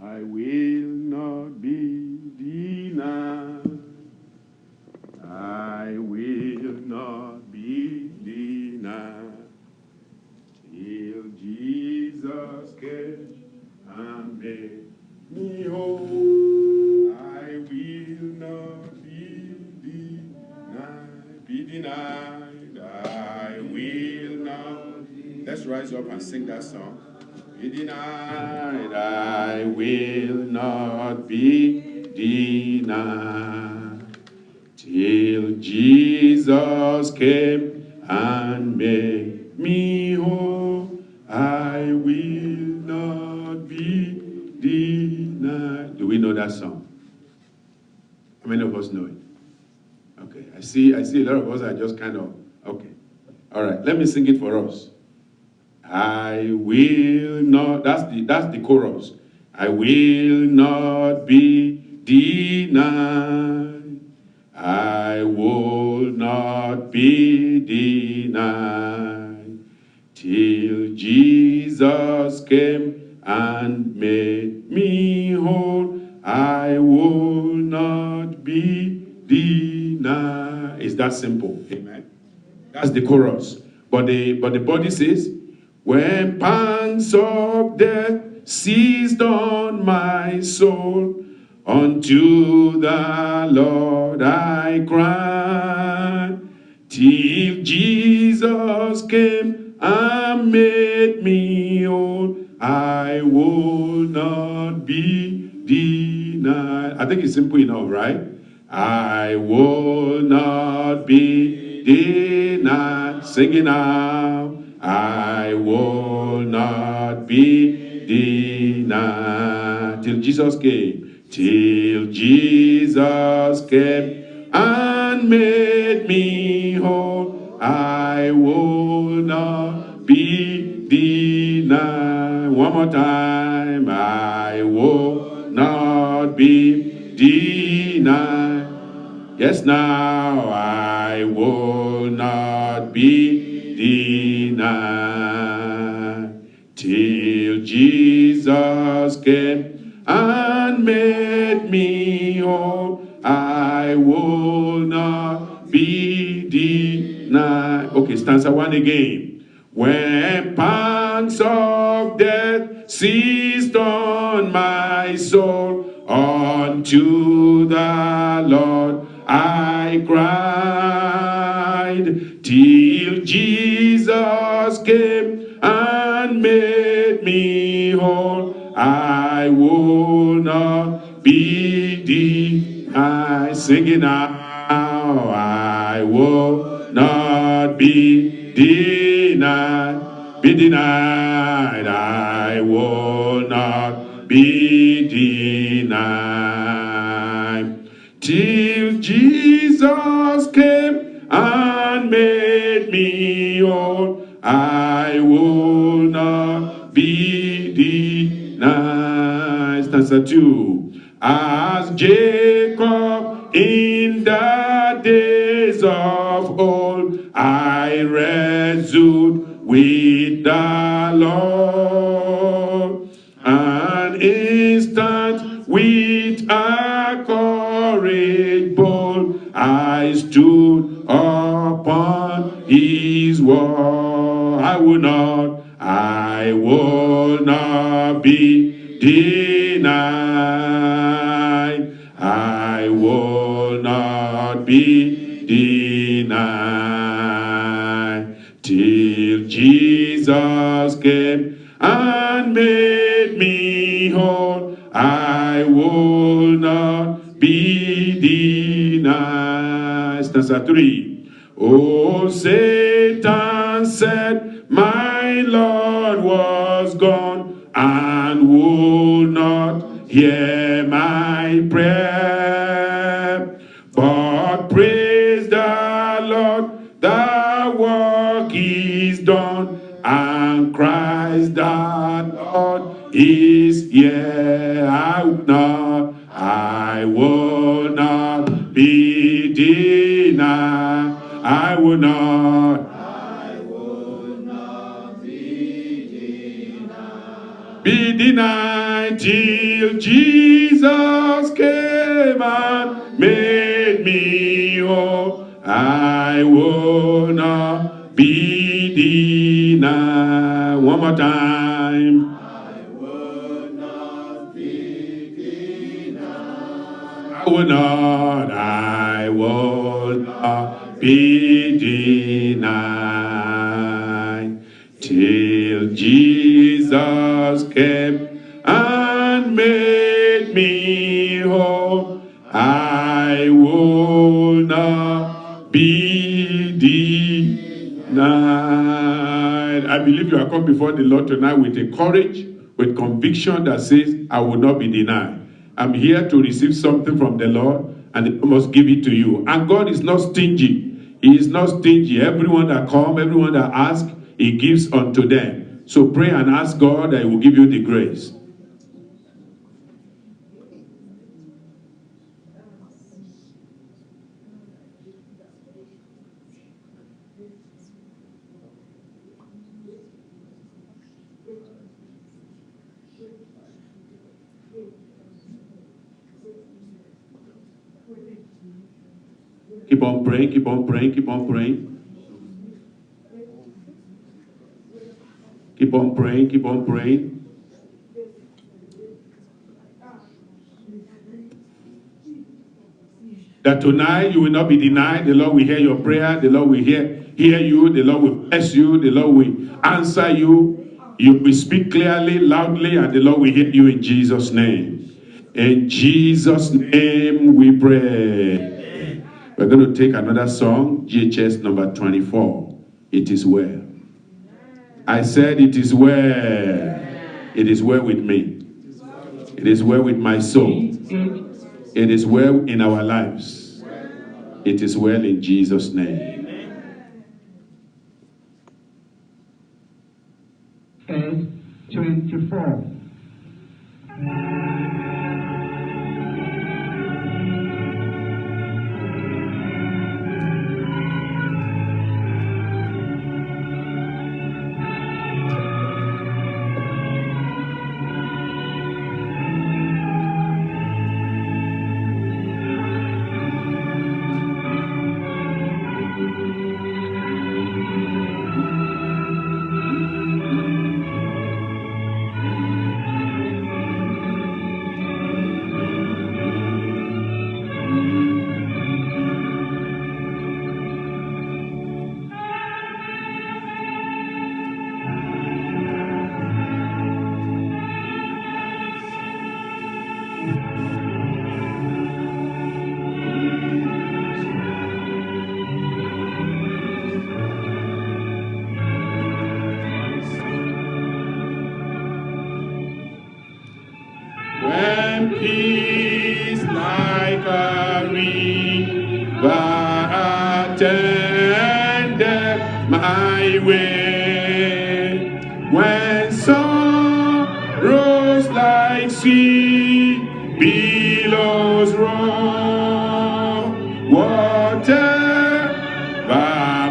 I will not be denied. I will not be denied. Till Jesus came and made me whole. I will not be denied. Be denied. I will not. Let's rise up and sing that song. Be denied. I will not be denied. Till Jesus came and made me whole, I will not be denied. Do we know that song? How many of us know it? Okay, I see a lot of us are just kind of, okay. All right, let me sing it for us. I will not, that's the chorus. I will not be denied. I will not be denied till Jesus came and made me whole. I will not be denied. It's that simple. Amen. That's the chorus. But the body says, when pangs of death seized on my soul, unto the Lord I cried, till Jesus came and made me whole. I will not be denied. I think it's simple enough, right? I will not be denied. Sing it now. I will not be denied. Till Jesus came. Till Jesus came and made me whole. I will not be denied. One more time. I will not be denied. Yes, now I will not be denied till Jesus came and made me whole. I will not be denied. Okay, stanza 1 again. When pangs of death seized on my soul, unto the Lord I cried, till Jesus came and made me whole. I will not be denied. Sing it now. I will not be denied. Be denied. I will not be denied till Jesus came and made me whole. I will not be denied. Stanza 2. As Jacob in the days of old, I wrestled with the Lord. An instant with a courage bold, I stood upon his wall. I will not be denied. I will not be denied till Jesus came and made me whole. I will not be denied. Stanza 3. Oh, Satan said my Lord was gone and would not hear my prayer. But praise the Lord, the work is done, and Christ the Lord is here. I will not be denied. I will not be denied till Jesus came and made me whole. I will not be denied. One more time. I will not be denied. I will not be denied. Till Jesus came and made me whole. I will not be denied. I believe you are come before the Lord tonight with a courage, with conviction that says, I will not be denied. I'm here to receive something from the Lord, and I must give it to you. And God is not stingy. He is not stingy. Everyone that comes, everyone that asks, He gives unto them. So pray and ask God that He will give you the grace. Keep on praying, keep on praying, keep on praying. Keep on praying, keep on praying. That tonight you will not be denied. The Lord will hear your prayer. The Lord will hear you. The Lord will bless you. The Lord will answer you. You will speak clearly, loudly, and the Lord will hear you in Jesus' name. In Jesus' name we pray. We're going to take another song, GHS number 24. It is well. I said it is well. It is well with me. It is well with my soul. It is well in our lives. It is well in Jesus' name. Verse 24. When peace like a river attended my way, when sorrows like sea billows roll, whatever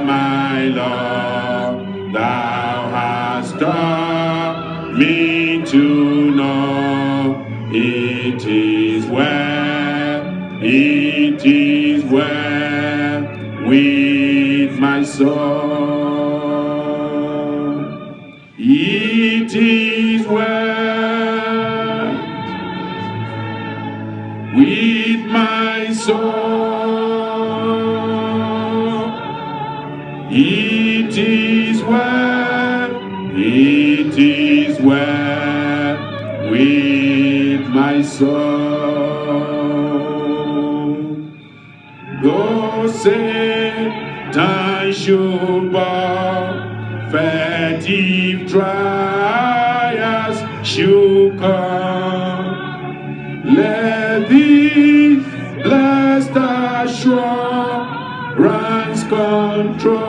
my Lord thou hast taught me to know, it is well with my soul. It is well with my soul. It is well with my soul. Though Satan should buffet, if trials should come, let this blessed assurance control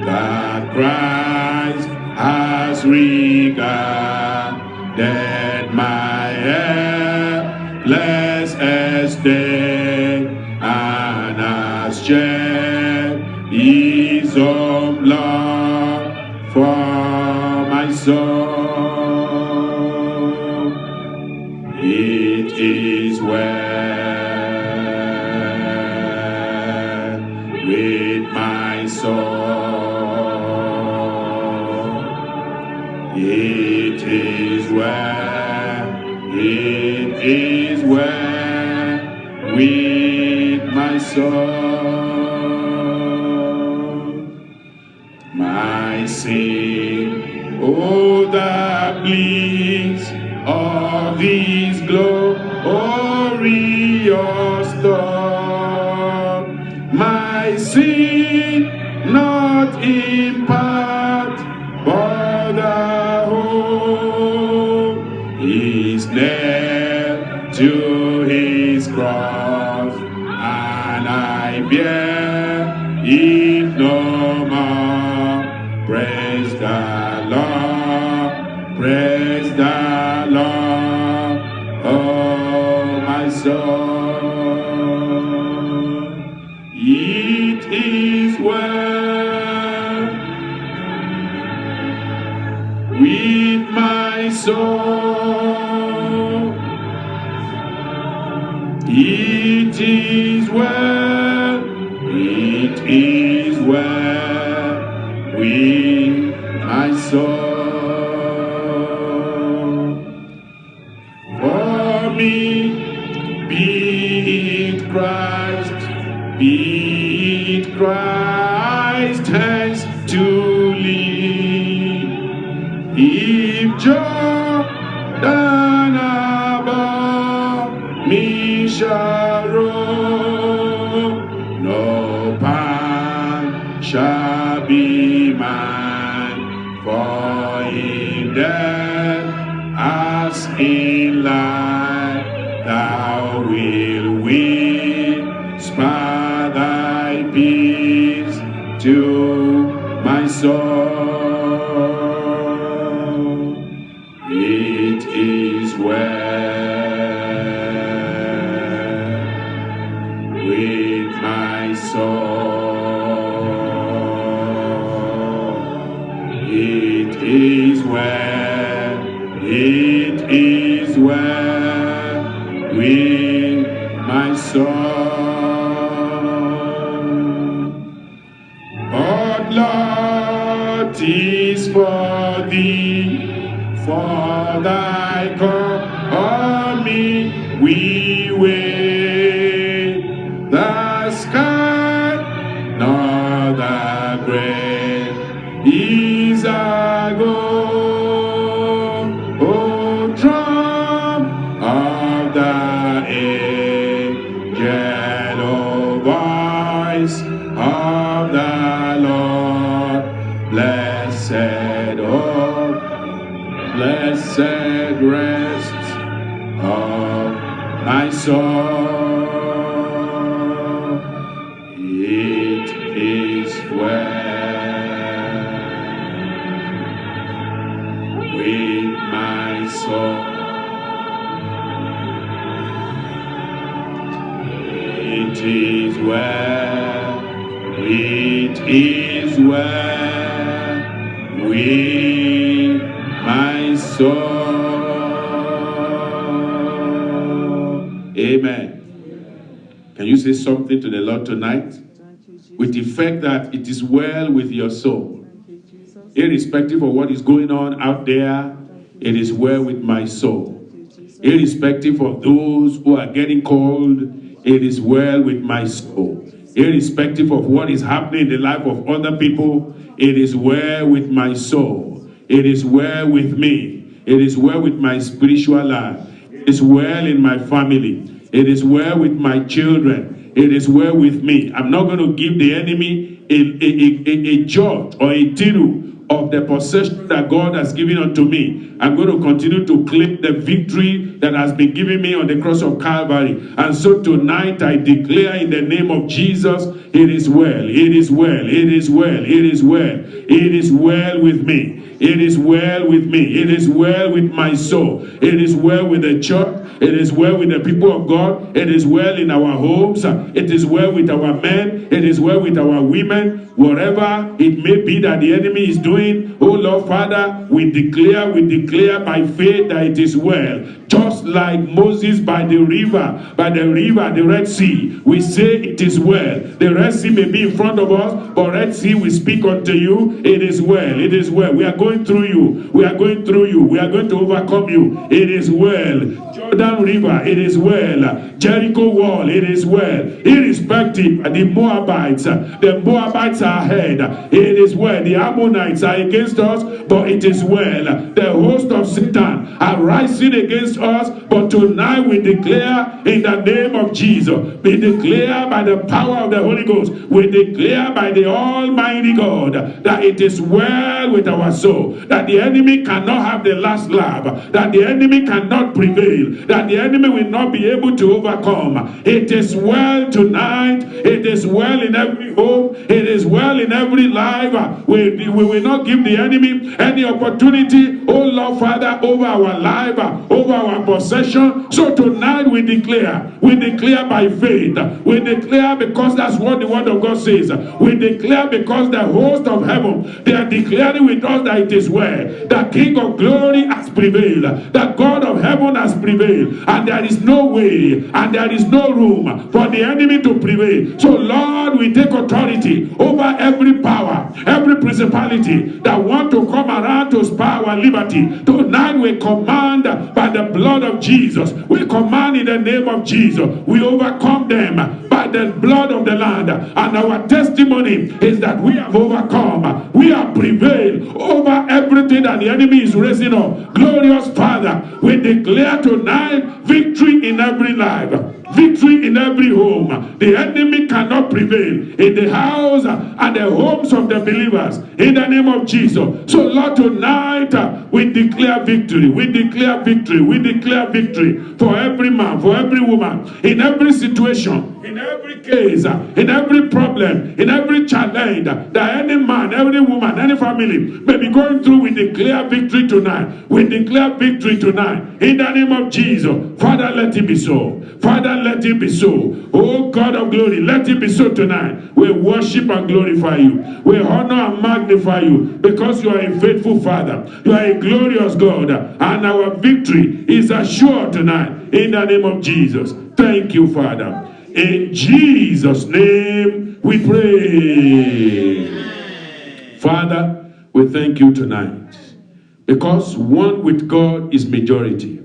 that Christ has regarded my helpless estate and has shed his own blood for my soul. It is well with my soul. My sin, oh, the bliss of His glorious thought. My sin, not in part, but the whole, is nailed to His cross, and I bear it no more. Praise the Lord, praise the Lord, oh my soul. It is well with my soul. It is well with my soul. For me, be it Christ hence to lead. If Jordan above me shall roll, no pan shall be mine, for in death as in life thou wilt whisper thy peace to my soul. It is well with my soul. It is well with my soul. But Lord, 'tis for thee, for thy coming we wait. The sky nor the grave is our goal. Oh, drum of the angel, oh, voice of the Lord, blessed, oh, blessed rest of my soul. It is well with my soul. It is well with my soul. Amen. Can you say something to the Lord tonight? With the fact that it is well with your soul. Irrespective of what is going on out there, it is well with my soul. Irrespective of those who are getting called, it is well with my soul. Irrespective of what is happening in the life of other people, it is well with my soul. It is well with me. It is well with my spiritual life. It is well in my family. It is well with my children. It is well with me. I'm not going to give the enemy a jot or a tittle of the possession that God has given unto me. I'm going to continue to claim the victory that has been given me on the cross of Calvary. And so tonight I declare in the name of Jesus, it is well, it is well, it is well, it is well, it is well with me. It is well with me. It is well with my soul. It is well with the church. It is well with the people of God. It is well in our homes. It is well with our men. It is well with our women. Whatever it may be that the enemy is doing, oh Lord Father, we declare, we declare by faith that it is well. Just like Moses by the river, the Red Sea, we say it is well. The Red Sea may be in front of us, but Red Sea, we speak unto you, it is well, it is well. We are going through you, we are going through you, we are going to overcome you, it is well. Jordan River, it is well. Jericho wall, it is well. Irrespective, the Moabites are ahead, it is well. The Ammonites are against us, but it is well. The host of Satan are rising against us, but tonight we declare in the name of Jesus, we declare by the power of the Holy Ghost, we declare by the Almighty God that it is well with our soul, that the enemy cannot have the last laugh, that the enemy cannot prevail, that the enemy will not be able to overcome. It is well tonight, it is well in every home, it is well in every life. We will not give the enemy any opportunity, oh Lord Father, over our life, over our possession. So tonight we declare by faith, we declare because that's what the word of God says. We declare because the host of heaven, they are declaring with us that it is well. The King of glory has prevailed. The God of heaven has prevailed. And there is no way and there is no room for the enemy to prevail. So Lord, we take authority over every power, every principality that want to come around to spare our liberty. Tonight we command by the blood of Jesus. We command in the name of Jesus. We overcome them by the blood of the Lamb. And our testimony is that we have overcome. We have prevailed over everything that the enemy is raising up. Glorious Father, we declare tonight victory in every life, victory in every home. The enemy cannot prevail in the house and the homes of the believers in the name of Jesus. So Lord, tonight we declare victory. We declare victory. We declare victory for every man, for every woman, in every situation, in every case, in every problem, in every challenge that any man, every woman, any family may be going through. We declare victory tonight. We declare victory tonight in the name of Jesus. Father, let it be so. Father, let it be so. Oh God of glory, let it be so tonight. We worship and glorify you. We honor and magnify you because you are a faithful Father. You are a glorious God. And our victory is assured tonight in the name of Jesus. Thank you, Father. In Jesus' name we pray. Amen. Father, we thank you tonight because one with God is majority.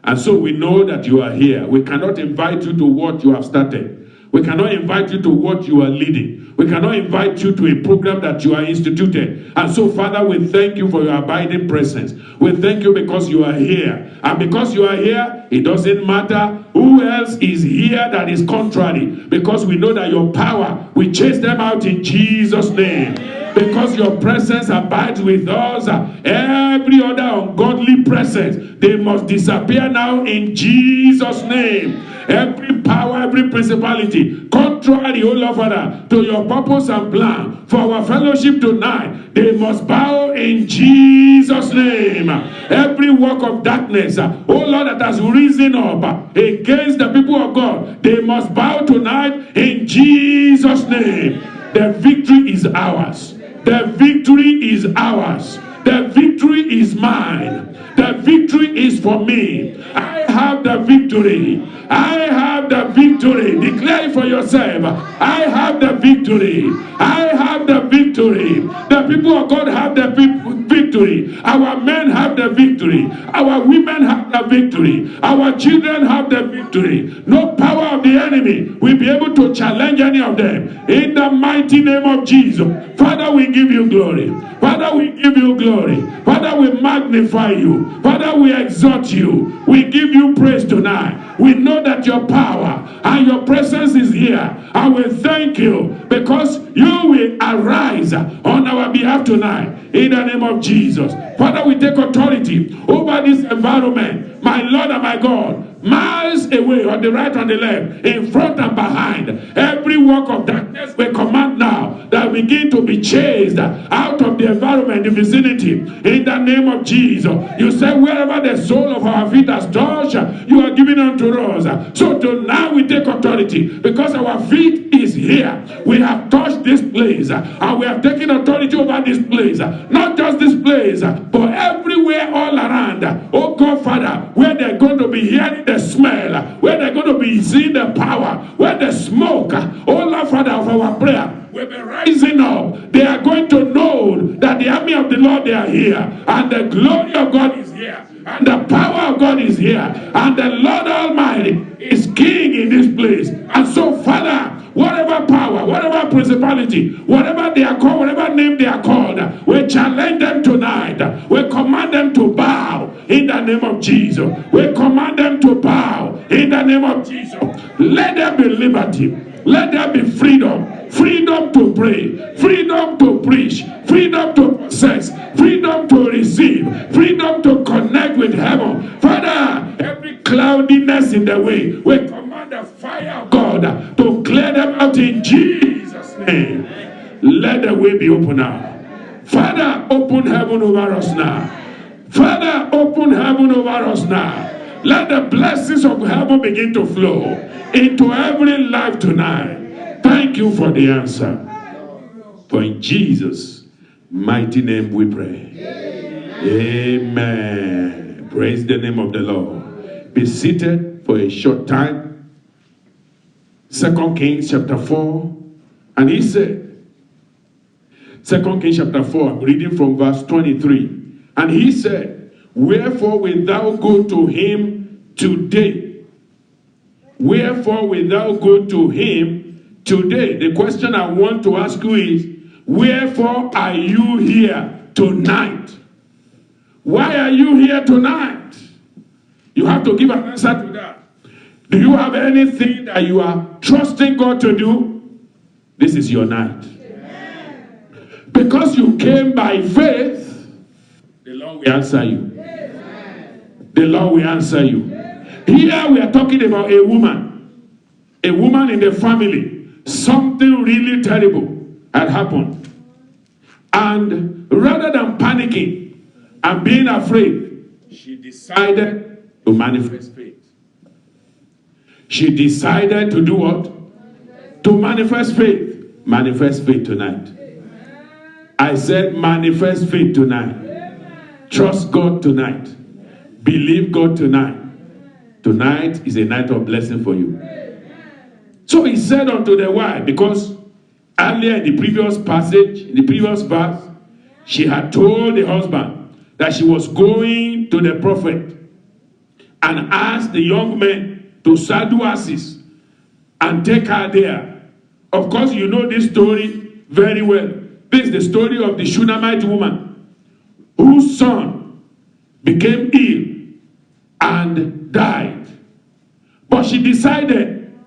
And so we know that you are here. We cannot invite you to what you have started. We cannot invite you to what you are leading. We cannot invite you to a program that you are instituted. And so, Father, we thank you for your abiding presence. We thank you because you are here. And because you are here, it doesn't matter who else is here that is contrary. Because we know that your power, we chase them out in Jesus' name. Because your presence abides with us, every other ungodly presence, they must disappear now in Jesus' name. Every power, every principality, contrary, oh Lord Father, to your purpose and plan for our fellowship tonight, they must bow in Jesus' name. Every work of darkness, oh Lord, that has risen up against the people of God, they must bow tonight in Jesus' name. The victory is ours. The victory is ours. The victory is mine. The victory is for me. I have the victory. I have the victory. Declare it for yourself. I have the victory. I have the victory. The people of God have the victory. Our men have the victory. Our women have the victory. Our children have the victory. No power of the enemy will be able to challenge any of them. In the mighty name of Jesus. Father, we give you glory. Father, we give you glory. Father, we magnify you. Father, we exalt you. We give you praise tonight. We know that your power and your presence is here. And we thank you because you will arise on our behalf tonight. In the name of Jesus. Father, we take authority over this environment. My Lord and my God. miles away, on the right and the left, in front and behind. Every work of darkness we command now that begin to be chased out of the environment, the vicinity, in the name of Jesus. You say wherever the sole of our feet has touched, you are giving unto us. So tonight we take authority because our feet is here. We have touched this place and we have taken authority over this place. Not just this place, but everywhere all around. Oh God, Father, where they're going to be hearing the smell, where they're going to be seeing the power, where the smoke, oh Lord, Father, of our prayer will be rising up. They are going to know that the army of the Lord, they are here, and the glory of God is here, and the power of God is here, and the Lord Almighty is King in this place. And so, Father, whatever power, whatever principality, whatever they are called, whatever name they are called, we challenge them tonight. We command them to bow in the name of Jesus. We command them to bow in the name of Jesus. Let there be liberty. Let there be freedom. Freedom to pray. Freedom to preach. Freedom to possess. Freedom to receive. Freedom to connect with heaven. Father, every cloudiness in the way, we command the fire of God to clear them out in Jesus' name. Let the way be open now. Father, open heaven over us now. Father, open heaven over us now. Let the blessings of heaven begin to flow into every life tonight. Thank you for the answer. For in Jesus' mighty name we pray. Amen. Praise the name of the Lord. Be seated for a short time. 2 Kings chapter 4. And he said, 2 Kings chapter 4, I'm reading from verse 23. And he said, wherefore wilt thou go to him today? Wherefore wilt thou go to him today? The question I want to ask you is, wherefore are you here tonight? Why are you here tonight? You have to give an answer to that. Do you have anything that you are trusting God to do? This is your night. Because you came by faith, the Lord will answer you. The Lord will answer you. Here we are talking about a woman in the family. Something really terrible had happened. And rather than panicking and being afraid, she decided to manifest faith. She decided to do what? To manifest faith. Manifest faith tonight. I said manifest faith tonight. Trust God tonight. Believe God tonight. Tonight is a night of blessing for you. So he said unto the wife, because earlier in the previous passage, in the previous verse, she had told the husband that she was going to the prophet and asked the young men to saddle asses and take her there. Of course, you know this story very well. This is the story of the Shunammite woman whose son became ill and died. But she decided,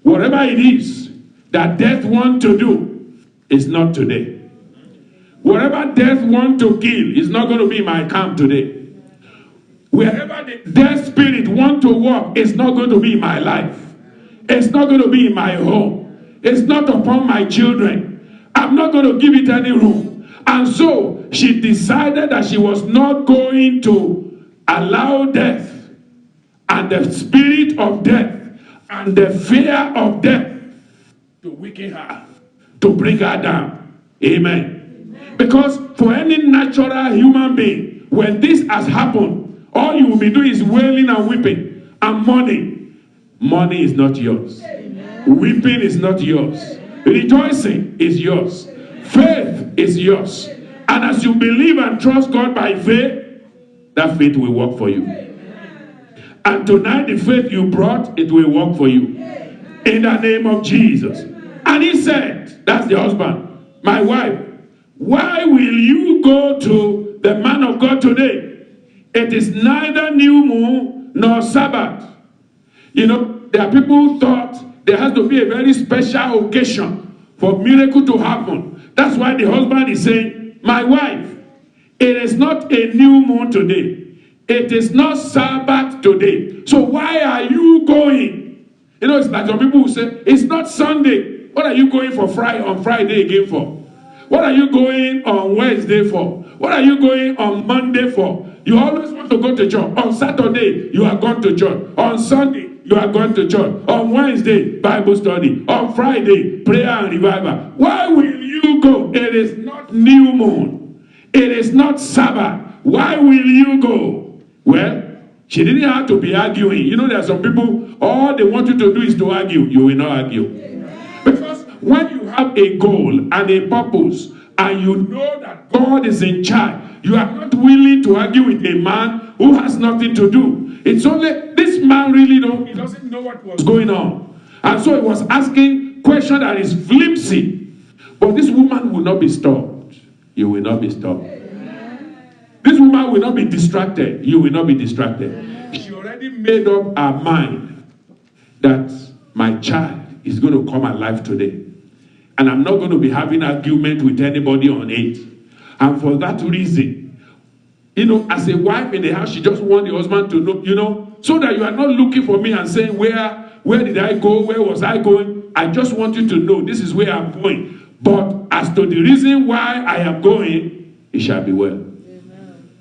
whatever it is that death wants to do is not today. Whatever death wants to kill is not going to be in my camp today. Wherever the death spirit wants to walk is not going to be in my life. It's not going to be in my home. It's not upon my children. I'm not going to give it any room. And so she decided that she was not going to allow death and the spirit of death and the fear of death to weaken her, to bring her down. Amen. Because for any natural human being, when this has happened, all you will be doing is wailing and weeping and mourning. Money is not yours. Weeping is not yours. Rejoicing is yours. Faith is yours. And as you believe and trust God by faith, that faith will work for you. And tonight the faith you brought, it will work for you. In the name of Jesus. And he said, that's the husband, my wife, why will you go to the man of God today? It is neither new moon nor Sabbath. You know, there are people who thought there has to be a very special occasion for miracle to happen. That's why the husband is saying, my wife, it is not a new moon today. It is not Sabbath today. So why are you going? You know, it's like some people who say, it's not Sunday. What are you going for on Friday again for? What are you going on Wednesday for? What are you going on Monday for? You always want to go to church. On Saturday, you are going to church. On Sunday, you are going to church. On Wednesday, Bible study. On Friday, prayer and revival. Why will you go? It is not new moon. It is not Sabbath. Why will you go? Well, she didn't have to be arguing. You know, there are some people, all they want you to do is to argue. You will not argue. Because when you have a goal and a purpose, and you know that God is in charge, you are not willing to argue with a man who has nothing to do. It's only, this man really he doesn't know what was going on. And so he was asking question that is flimsy. But this woman will not be stopped. You will not be stopped. This woman will not be distracted. You will not be distracted. She already made up her mind that my child is going to come alive today. And I'm not going to be having argument with anybody on it. And for that reason, you know, as a wife in the house, she just wants the husband to know, you know, so that you are not looking for me and saying, where did I go? Where was I going? I just want you to know this is where I'm going. But as to the reason why I am going, it shall be well. Amen.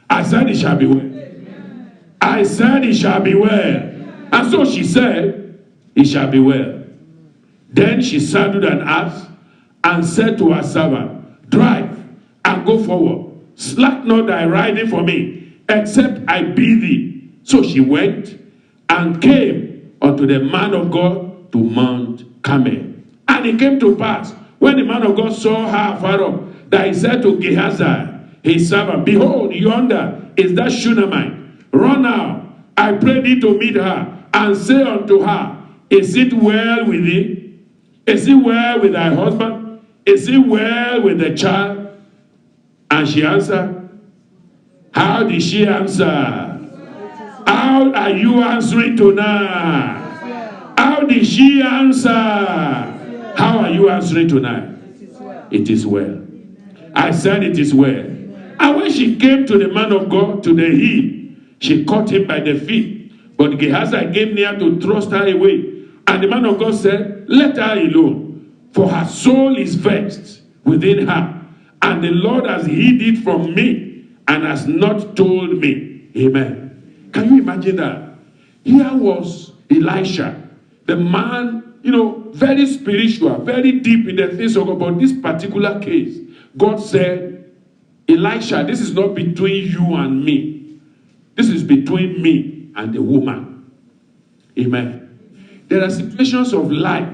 I said it shall be well. Amen. I said it shall be well. And so she said, it shall be well. Then she saddled an ass and said to her servant, drive and go forward. Slack not thy riding for me, except I bid thee. So she went and came unto the man of God to Mount Carmel. And it came to pass, when the man of God saw her afar off, that he said to Gehazi, his servant, behold, yonder is that Shunammite. Run now, I pray thee to meet her, and say unto her, is it well with thee? Is it well with thy husband? Is it well with the child? And she answered. How did she answer? How are you answering tonight? How did she answer? How are you answering tonight? It is well. I said it is well. And when she came to the man of God, to the hill, she caught him by the feet. But Gehazi came near to thrust her away. And the man of God said, let her alone, for her soul is vexed within her. And the Lord has hid it from me and has not told me. Amen. Can you imagine that? Here was Elisha, the man, you know, very spiritual, very deep in the things of God. But this particular case, God said, Elisha, this is not between you and me. This is between me and the woman. Amen. There are situations of life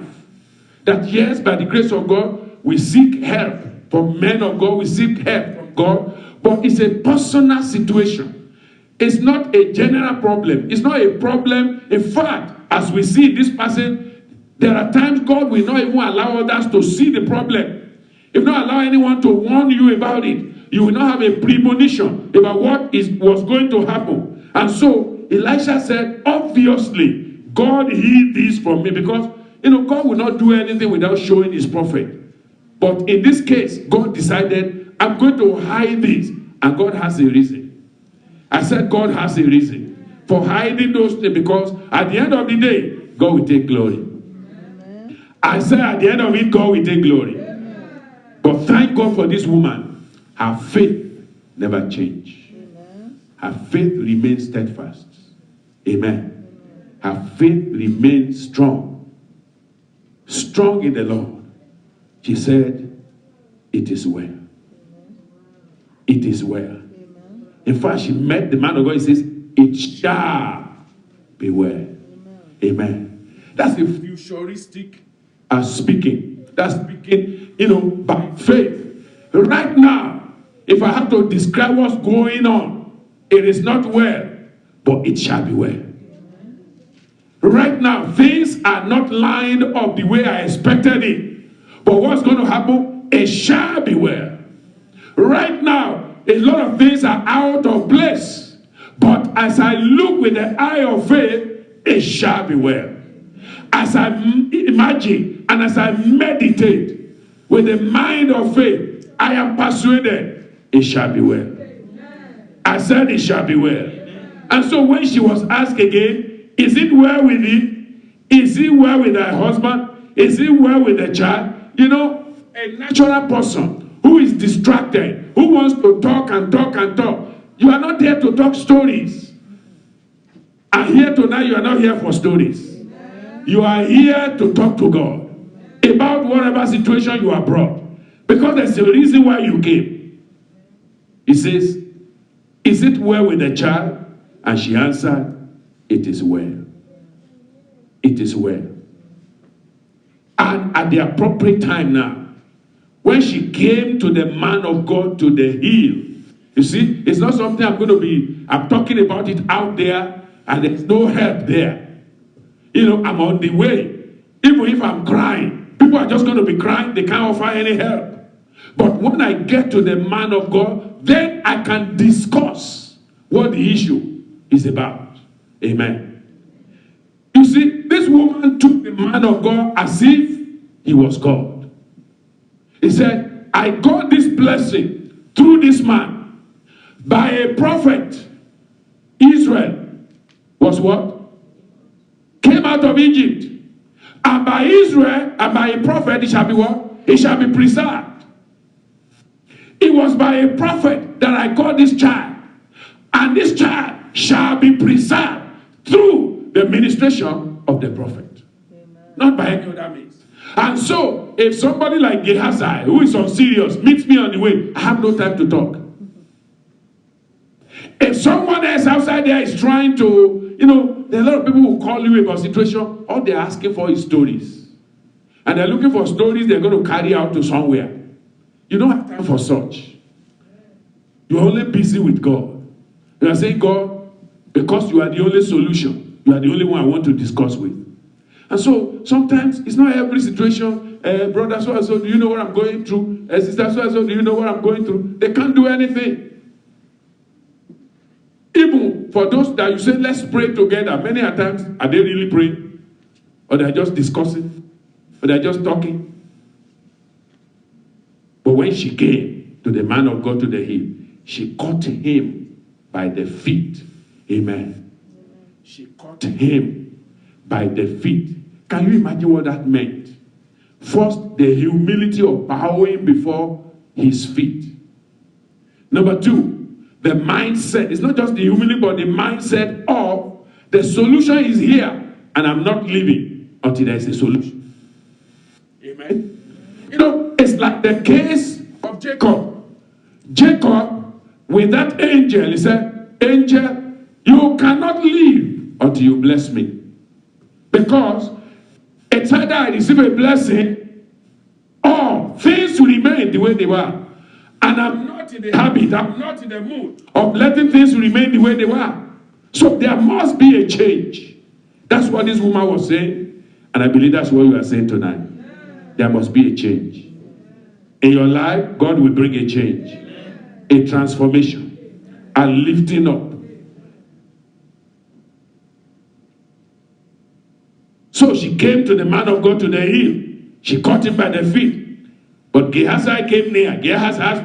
that, yes, by the grace of God, we seek help from men of God, we seek help from God, but it's a personal situation. It's not a general problem. It's not a problem. In fact, as we see in this passage, there are times God will not even allow others to see the problem. If not allow anyone to warn you about it, you will not have a premonition about what was going to happen. And so Elisha said, obviously, God hid this from me, because, you know, God will not do anything without showing his prophet. But in this case, God decided, I'm going to hide this. And God has a reason. I said God has a reason for hiding those things, because at the end of the day, God will take glory. Amen. I said at the end of it, God will take glory. Amen. But thank God for this woman. Her faith never changed. Amen. Her faith remains steadfast. Amen. Her faith remains strong. Strong in the Lord. She said, it is well. Amen. It is well. Amen. In fact, she met the man of God. He says, it shall be well. Amen. Amen. That's a futuristic speaking. That's speaking, you know, by faith. Right now, if I have to describe what's going on, it is not well, but it shall be well. Right now, things are not lined up the way I expected it. But what's going to happen? It shall be well. Right now, a lot of things are out of place. But as I look with the eye of faith, it shall be well. As I imagine and as I meditate with the mind of faith, I am persuaded it shall be well. I said it shall be well. And so when she was asked again, is it well with thee? Is it well with thy husband? Is it well with the child? You know, a natural person who is distracted, who wants to talk and talk and talk. You are not there to talk stories. And here tonight, you are not here for stories. You are here to talk to God about whatever situation you are brought. Because there's a reason why you came. He says, is it well with the child? And she answered, it is well. It is well. And at the appropriate time now, when she came to the man of God to the hill, you see, it's not something I'm talking about it out there and there's no help there. You know, I'm on the way. Even if I'm crying, people are just going to be crying. They can't offer any help. But when I get to the man of God, then I can discuss what the issue is about. Amen. You see, this woman took the man of God as if he was God. He said, I got this blessing through this man. By a prophet, Israel was what? Came out of Egypt. And by Israel, and by a prophet, it shall be what? It shall be preserved. It was by a prophet that I got this child. And this child shall be preserved through the ministration of the prophet. Amen. Not by any other means. And so, if somebody like Gehazi, who is on serious, meets me on the way, I have no time to talk. If someone else outside there is trying to, you know, there are a lot of people who call you about situation, all they're asking for is stories. And they're looking for stories they're going to carry out to somewhere. You don't have time for such. You're only busy with God. You are saying, God, because you are the only solution, you are the only one I want to discuss with. And so, sometimes, it's not every situation, brother so-and-so, do you know what I'm going through? Sister so-and-so, do you know what I'm going through? They can't do anything. Even for those that you say, let's pray together, many a times, are they really praying? Or they're just discussing? Or they're just talking? But when she came to the man of God to the hill, she caught him by the feet. Amen. She caught him by the feet. Can you imagine what that meant? First, the humility of bowing before his feet. Number two, the mindset. It's not just the humility, but the mindset of the solution is here, and I'm not leaving until there's a solution. Amen. You know, it's like the case of Jacob. Jacob, with that angel, he said, angel, you cannot leave until you bless me. Because it's either I receive a blessing or things will remain the way they were. And I'm not in the habit, I'm not in the mood of letting things remain the way they were. So there must be a change. That's what this woman was saying. And I believe that's what we are saying tonight. There must be a change. In your life, God will bring a change, a transformation, a lifting up. So she came to the man of God to the hill. She caught him by the feet. But Gehazi came near. Gehazi has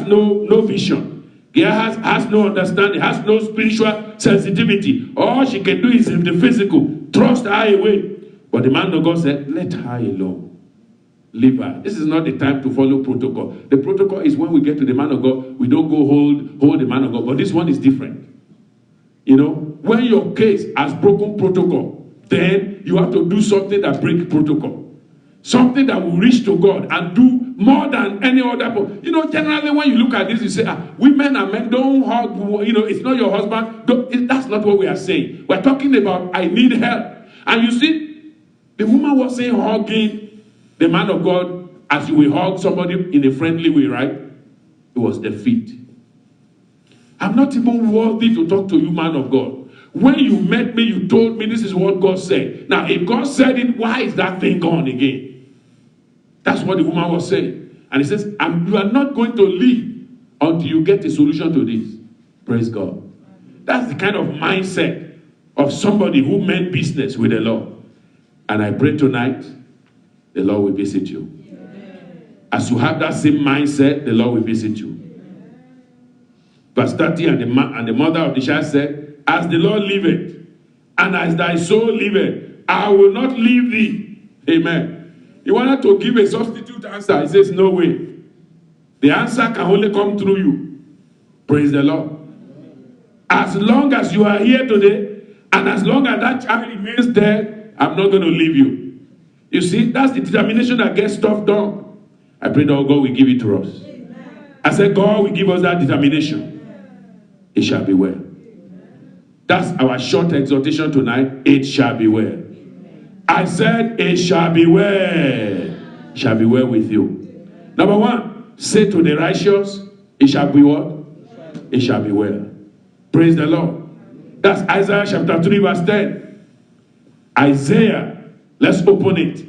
no vision. Gehazi has no understanding, has no spiritual sensitivity. All she can do is in the physical. Thrust her away. But the man of God said, let her alone. Leave her. This is not the time to follow protocol. The protocol is when we get to the man of God, we don't go hold the man of God. But this one is different. You know, when your case has broken protocol, then you have to do something that breaks protocol. Something that will reach to God and do more than any other. You know, generally when you look at this, you say, women and men don't hug, you know, it's not your husband. That's not what we are saying. We're talking about, I need help. And you see, the woman was saying hugging the man of God as you will hug somebody in a friendly way, right? It was the feet. I'm not even worthy to talk to you, man of God. When you met me, you told me this is what God said. Now, if God said it, why is that thing gone again? That's what the woman was saying. And he says, you are not going to leave until you get a solution to this. Praise God. That's the kind of mindset of somebody who meant business with the Lord. And I pray tonight, the Lord will visit you. As you have that same mindset, the Lord will visit you. Verse 30, and the mother of the child said, as the Lord liveth, and as thy soul liveth, I will not leave thee. Amen. He wanted to give a substitute answer. He says, no way. The answer can only come through you. Praise the Lord. As long as you are here today, and as long as that child remains dead, I'm not going to leave you. You see, that's the determination that gets stuff done. I pray that God will give it to us. I said, God will give us that determination. It shall be well. That's our short exhortation tonight. It shall be well. I said, it shall be well. It shall be well with you. Number one, say to the righteous, it shall be what? It shall be well. Praise the Lord. That's Isaiah chapter 3 verse 10. Isaiah, let's open it.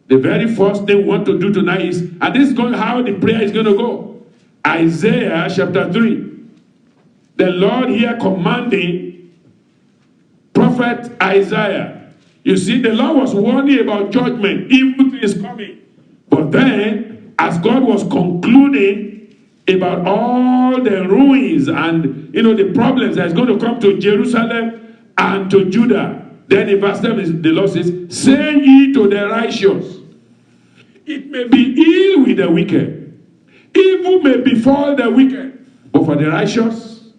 The very first thing we want to do tonight is, and this is going how the prayer is going to go. Isaiah chapter 3. The Lord here commanding prophet Isaiah. You see, the Lord was warning about judgment. Evil things coming. But then, as God was concluding about all the ruins and, the problems that's going to come to Jerusalem and to Judah, then in verse 7, the Lord says, say ye to the righteous, it may be ill with the wicked. Evil may befall the wicked. But for the righteous,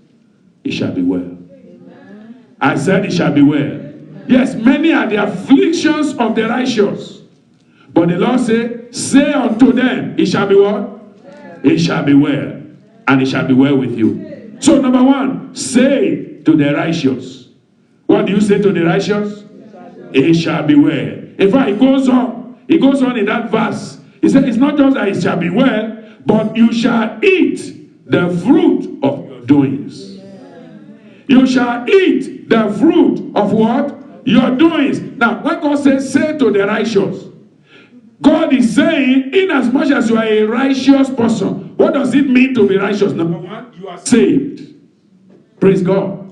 it shall be well. Amen. I said it shall be well. Amen. Yes, many are the afflictions of the righteous. But the Lord said, say unto them, it shall be what? Well. It shall be well. And it shall be well with you. Amen. So number one, say to the righteous. What do you say to the righteous? It shall be well. In fact, it goes on. It goes on in that verse. He said, it's not just that it shall be well, but you shall eat the fruit of your doings. You shall eat the fruit of what? Your doings. Now, when God says, say to the righteous, God is saying, in as much as you are a righteous person, what does it mean to be righteous? Number one, you are saved. Praise God.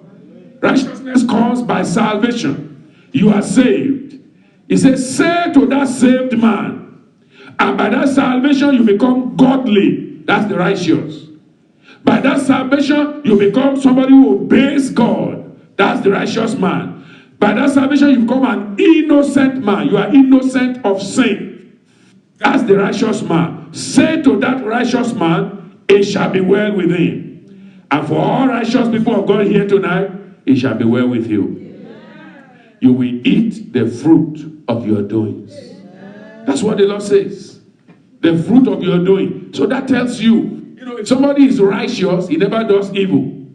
Righteousness comes by salvation. You are saved. He says, say to that saved man, and by that salvation you become godly. That's the righteous. By that salvation you become somebody who obeys God. That's the righteous man. By that salvation you become an innocent man. You are innocent of sin. That's the righteous man. Say to that righteous man, it shall be well with him. And for all righteous people of God here tonight, it shall be well with you. You will eat the fruit of your doings. That's what the Lord says. The fruit of your doing. So that tells you, if somebody is righteous, he never does evil.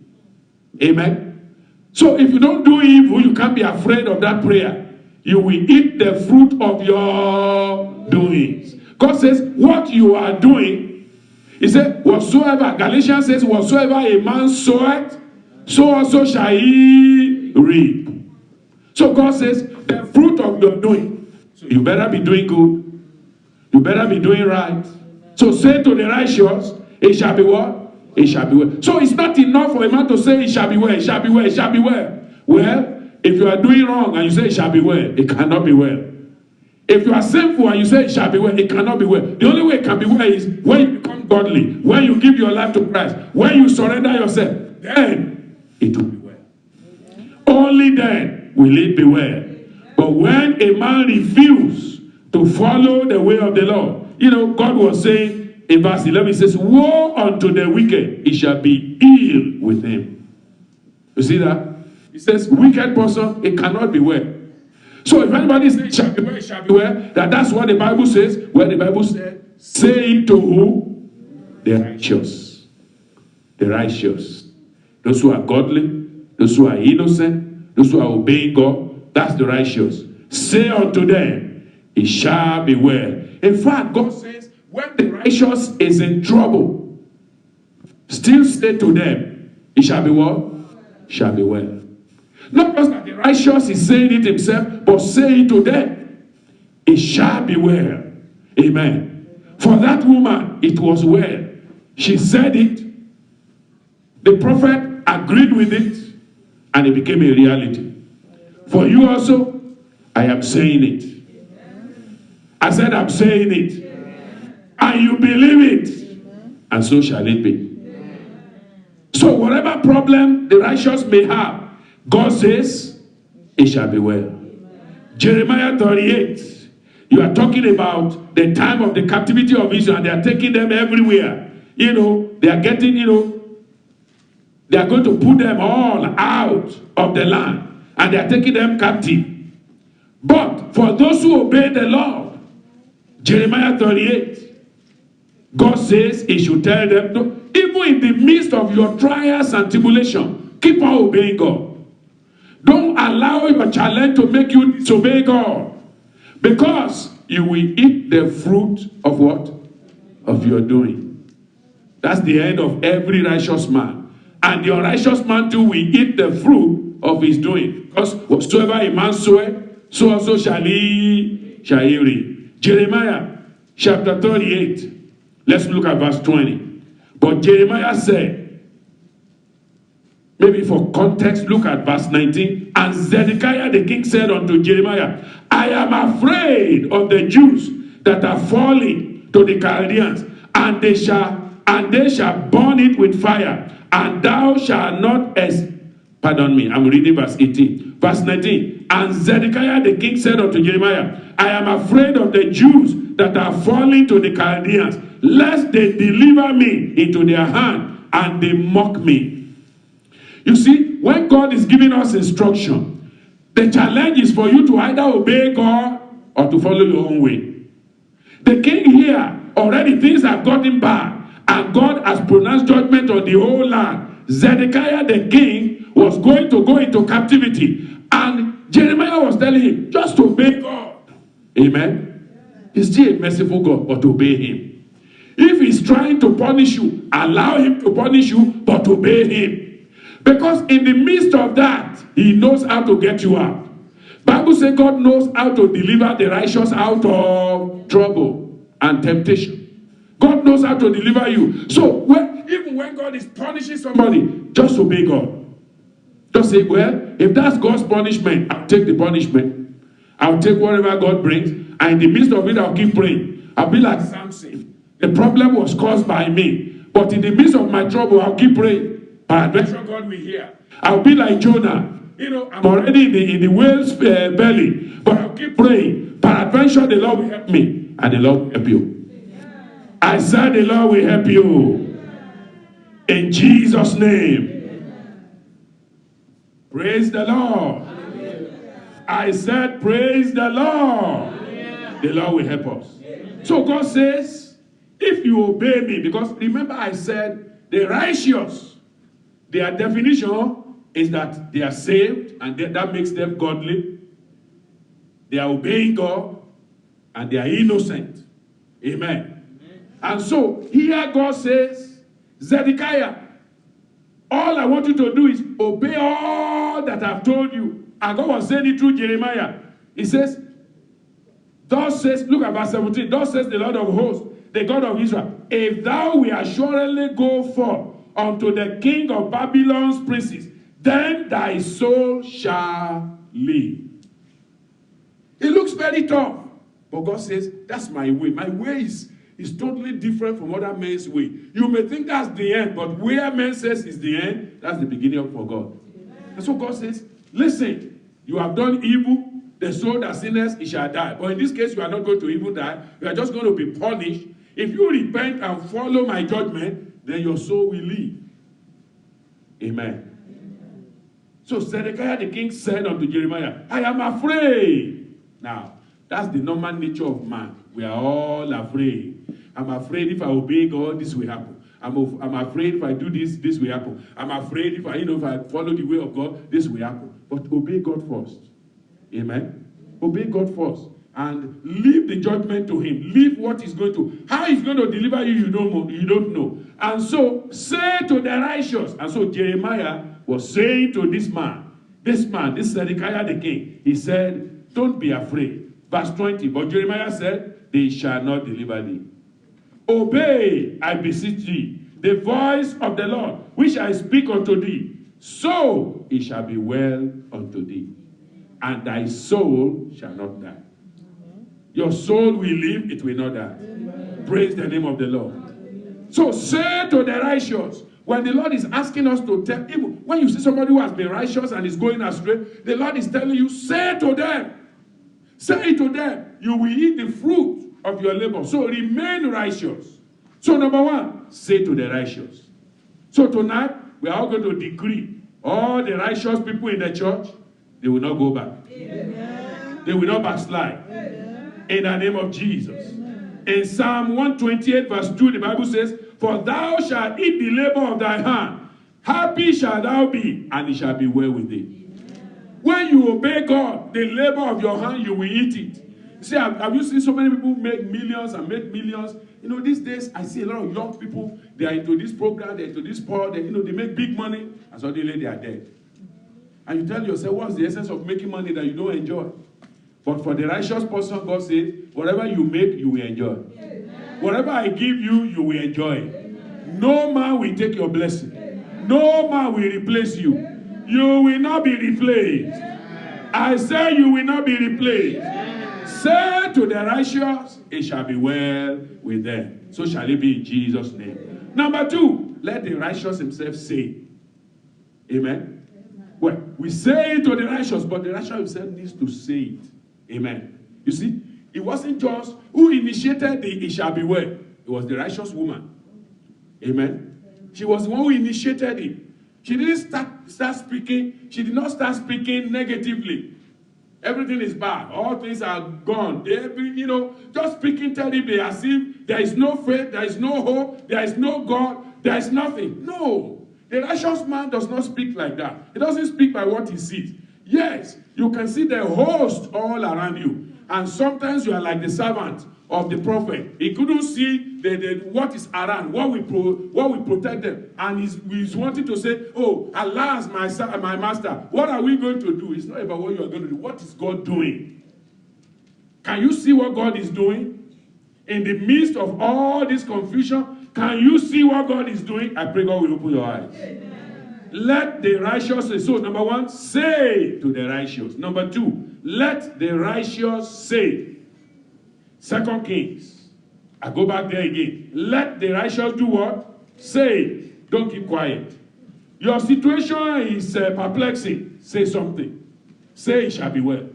Amen. So if you don't do evil, you can't be afraid of that prayer. You will eat the fruit of your doings. God says, what you are doing, he said, whatsoever, Galatians says, whatsoever a man soweth, so also shall he reap. So God says, the fruit of your doing. So you better be doing good. You better be doing right. So say to the righteous, it shall be what? It shall be well. So it's not enough for a man to say it shall be well, it shall be well, it shall be well. Well, if you are doing wrong and you say it shall be well, it cannot be well. If you are sinful and you say it shall be well, it cannot be well. The only way it can be well is when you become godly, when you give your life to Christ, when you surrender yourself, then it will be well. Only then will it be well. But when a man refuses to follow the way of the Lord, God was saying in verse 11, he says, woe unto the wicked, it shall be ill with him. You see that? He says, wicked person, it cannot be well. So if anybody says it shall be well, it shall be well, that's what the Bible says. Where the Bible said, say it to who? The righteous. The righteous. Those who are godly, those who are innocent, those who are obeying God, that's the righteous. Say unto them, it shall be well. In fact, God says, when the righteous is in trouble, still say to them, it shall be what? Shall be well. Not just that the righteous is saying it himself, but say it to them, it shall be well. Amen. For that woman, it was well. She said it. The prophet agreed with it, and it became a reality. For you also, I am saying it. I said, I'm saying it. And you believe it. And so shall it be. So whatever problem the righteous may have, God says, it shall be well. Jeremiah 38, you are talking about the time of the captivity of Israel, and they are taking them everywhere. They are getting, they are going to put them all out of the land, and they are taking them captive. But for those who obey the Lord, Jeremiah 38, God says he should tell them, even in the midst of your trials and tribulation, keep on obeying God. Don't allow your challenge to make you disobey God, because you will eat the fruit of what? Of your doing. That's the end of every righteous man. And the unrighteous man too will eat the fruit of his doing. Because whatsoever a man soweth, so also shall he reap. Jeremiah chapter 38. Let's look at verse 20. But Jeremiah said, maybe for context, look at verse 19. And Zedekiah the king said unto Jeremiah, I am afraid of the Jews that are falling to the Chaldeans, and they shall burn it with fire, and thou shalt not pardon me, I'm reading verse 18. Verse 19. And Zedekiah the king said unto Jeremiah, I am afraid of the Jews that are falling to the Chaldeans, lest they deliver me into their hand, and they mock me. You see, when God is giving us instruction, the challenge is for you to either obey God or to follow your own way. The king here, already things have gotten bad, and God has pronounced judgment on the whole land. Zedekiah the king was going to go into captivity, and Jeremiah was telling him, just obey God. Amen? He's still a merciful God, but obey him. If he's trying to punish you, allow him to punish you, but obey him. Because in the midst of that, he knows how to get you out. Bible says God knows how to deliver the righteous out of trouble and temptation. God knows how to deliver you. So even when God is punishing somebody, just obey God. Just say, well, if that's God's punishment, I'll take the punishment. I'll take whatever God brings. And in the midst of it, I'll keep praying. I'll be like Samson. The problem was caused by me. But in the midst of my trouble, I'll keep praying. Peradventure God will hear. I'll be like Jonah. I'm already in the whale's belly. But I'll keep praying. Peradventure the Lord will help me. And the Lord will help you. I said the Lord will help you. In Jesus' name. Praise the Lord. I said praise the Lord. The Lord will help us. So God says, if you obey me, because remember I said the righteous, their definition is that they are saved, and that makes them godly. They are obeying God, and they are innocent. Amen. And so here God says, Zedekiah, all I want you to do is obey all that I've told you. And God was saying it through Jeremiah. He says, thus says, look at verse 17, thus says the Lord of hosts, the God of Israel, if thou wilt assuredly go forth unto the king of Babylon's princes, then thy soul shall live. It looks very tough. But God says, that's my way. My way is totally different from other men's way. You may think that's the end, but where men says is the end, that's the beginning for God. And so God says, listen, you have done evil, the soul that sinners, it shall die. But in this case, you are not going to even die. You are just going to be punished. If you repent and follow my judgment, then your soul will live. Amen. So Zedekiah the king said unto Jeremiah, I am afraid. Now, that's the normal nature of man. We are all afraid. I'm afraid if I obey God, this will happen. I'm afraid if I do this, this will happen. I'm afraid if I follow the way of God, this will happen. But obey God first. Amen. Obey God first. And leave the judgment to him. Leave what he's going to. How he's going to deliver you, you don't know. And so, say to the righteous. And so Jeremiah was saying to this Zedekiah the king, he said, don't be afraid. Verse 20, but Jeremiah said, they shall not deliver thee. Obey, I beseech thee, the voice of the Lord, which I speak unto thee, so it shall be well unto thee, and thy soul shall not die. Your soul will live, it will not die. Praise the name of the Lord. So say to the righteous, When the Lord is asking us to tell, even when you see somebody who has been righteous and is going astray, the Lord is telling you, say to them, you will eat the fruit of your labor. So remain righteous. So number one, say to the righteous. So tonight, we are all going to decree all the righteous people in the church, they will not go back. Amen. They will not backslide. Amen. In the name of Jesus. Amen. In Psalm 128 verse 2, the Bible says, for thou shalt eat the labor of thy hand. Happy shalt thou be, and it shall be well with thee. Amen. When you obey God, the labor of your hand, you will eat it. See, have you seen so many people make millions and make millions? You know, these days, I see a lot of young people, they are into this program, they're into this sport, they make big money, and suddenly they are dead. And you tell yourself, what's the essence of making money that you don't enjoy? But for the righteous person, God says, whatever you make, you will enjoy. Amen. Whatever I give you, you will enjoy. Amen. No man will take your blessing. Amen. No man will replace you. Amen. You will not be replaced. Amen. I say you will not be replaced. Amen. Say to the righteous, it shall be well with them. So shall it be in Jesus' name. Amen. Number two, let the righteous himself say. Amen. Well, we say it to the righteous, but the righteous himself needs to say it. Amen. You see, it wasn't just who initiated the it shall be well. It was the righteous woman. Amen. She was the one who initiated it. She didn't start speaking. She did not start speaking negatively. Everything is bad. All things are gone. Just speaking terribly as if there is no faith, there is no hope, there is no God, there is nothing. No. The righteous man does not speak like that. He doesn't speak by what he sees. Yes, you can see the host all around you. And sometimes you are like the servant of the prophet. He couldn't see what is around, what will protect them. And he's wanting to say, oh, alas, my master, what are we going to do? It's not about what you are going to do. What is God doing? Can you see what God is doing? In the midst of all this confusion, can you see what God is doing? I pray God will open your eyes. Amen. Let the righteous say. So, number one, say to the righteous. Number two, let the righteous say. 2 Kings. I go back there again. Let the righteous do what? Say. Don't keep quiet. Your situation is perplexing. Say something. Say it shall be well.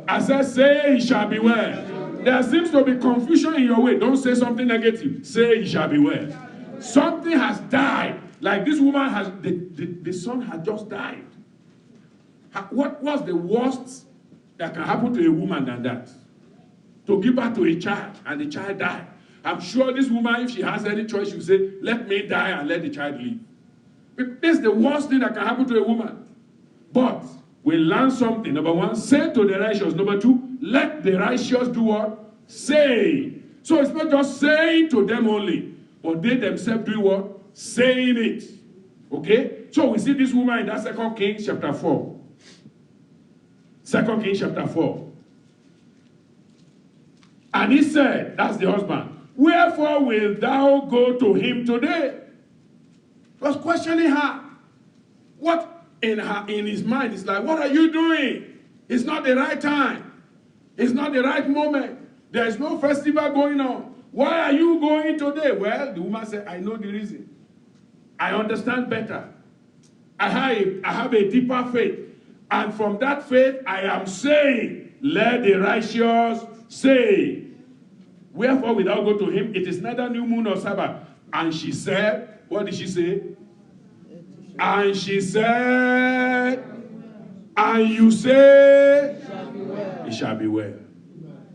I said say it shall be well. There seems to be confusion in your way. Don't say something negative. Say it shall be well. Something has died. Like this woman has, the son had just died. What's the worst that can happen to a woman than that? To give birth to a child and the child died. I'm sure this woman, if she has any choice, she'll say, let me die and let the child live. This is the worst thing that can happen to a woman. But we learn something. Number one, say to the righteous. Number two, let the righteous do what? Say. So it's not just saying to them only, but they themselves do what? Saying it. Okay? So we see this woman in that 2 Kings chapter 4. 2 Kings chapter 4. And he said, that's the husband, wherefore wilt thou go to him today? He was questioning her. What in his mind is like, what are you doing? It's not the right time. It's not the right moment. There is no festival going on. Why are you going today? Well, the woman said, I know the reason. I understand better. I have a deeper faith. And from that faith, I am saying, let the righteous say. Wherefore wilt thou go to him? It is neither new moon nor Sabbath. And she said, what did she say? And she said, and you say, it shall be well.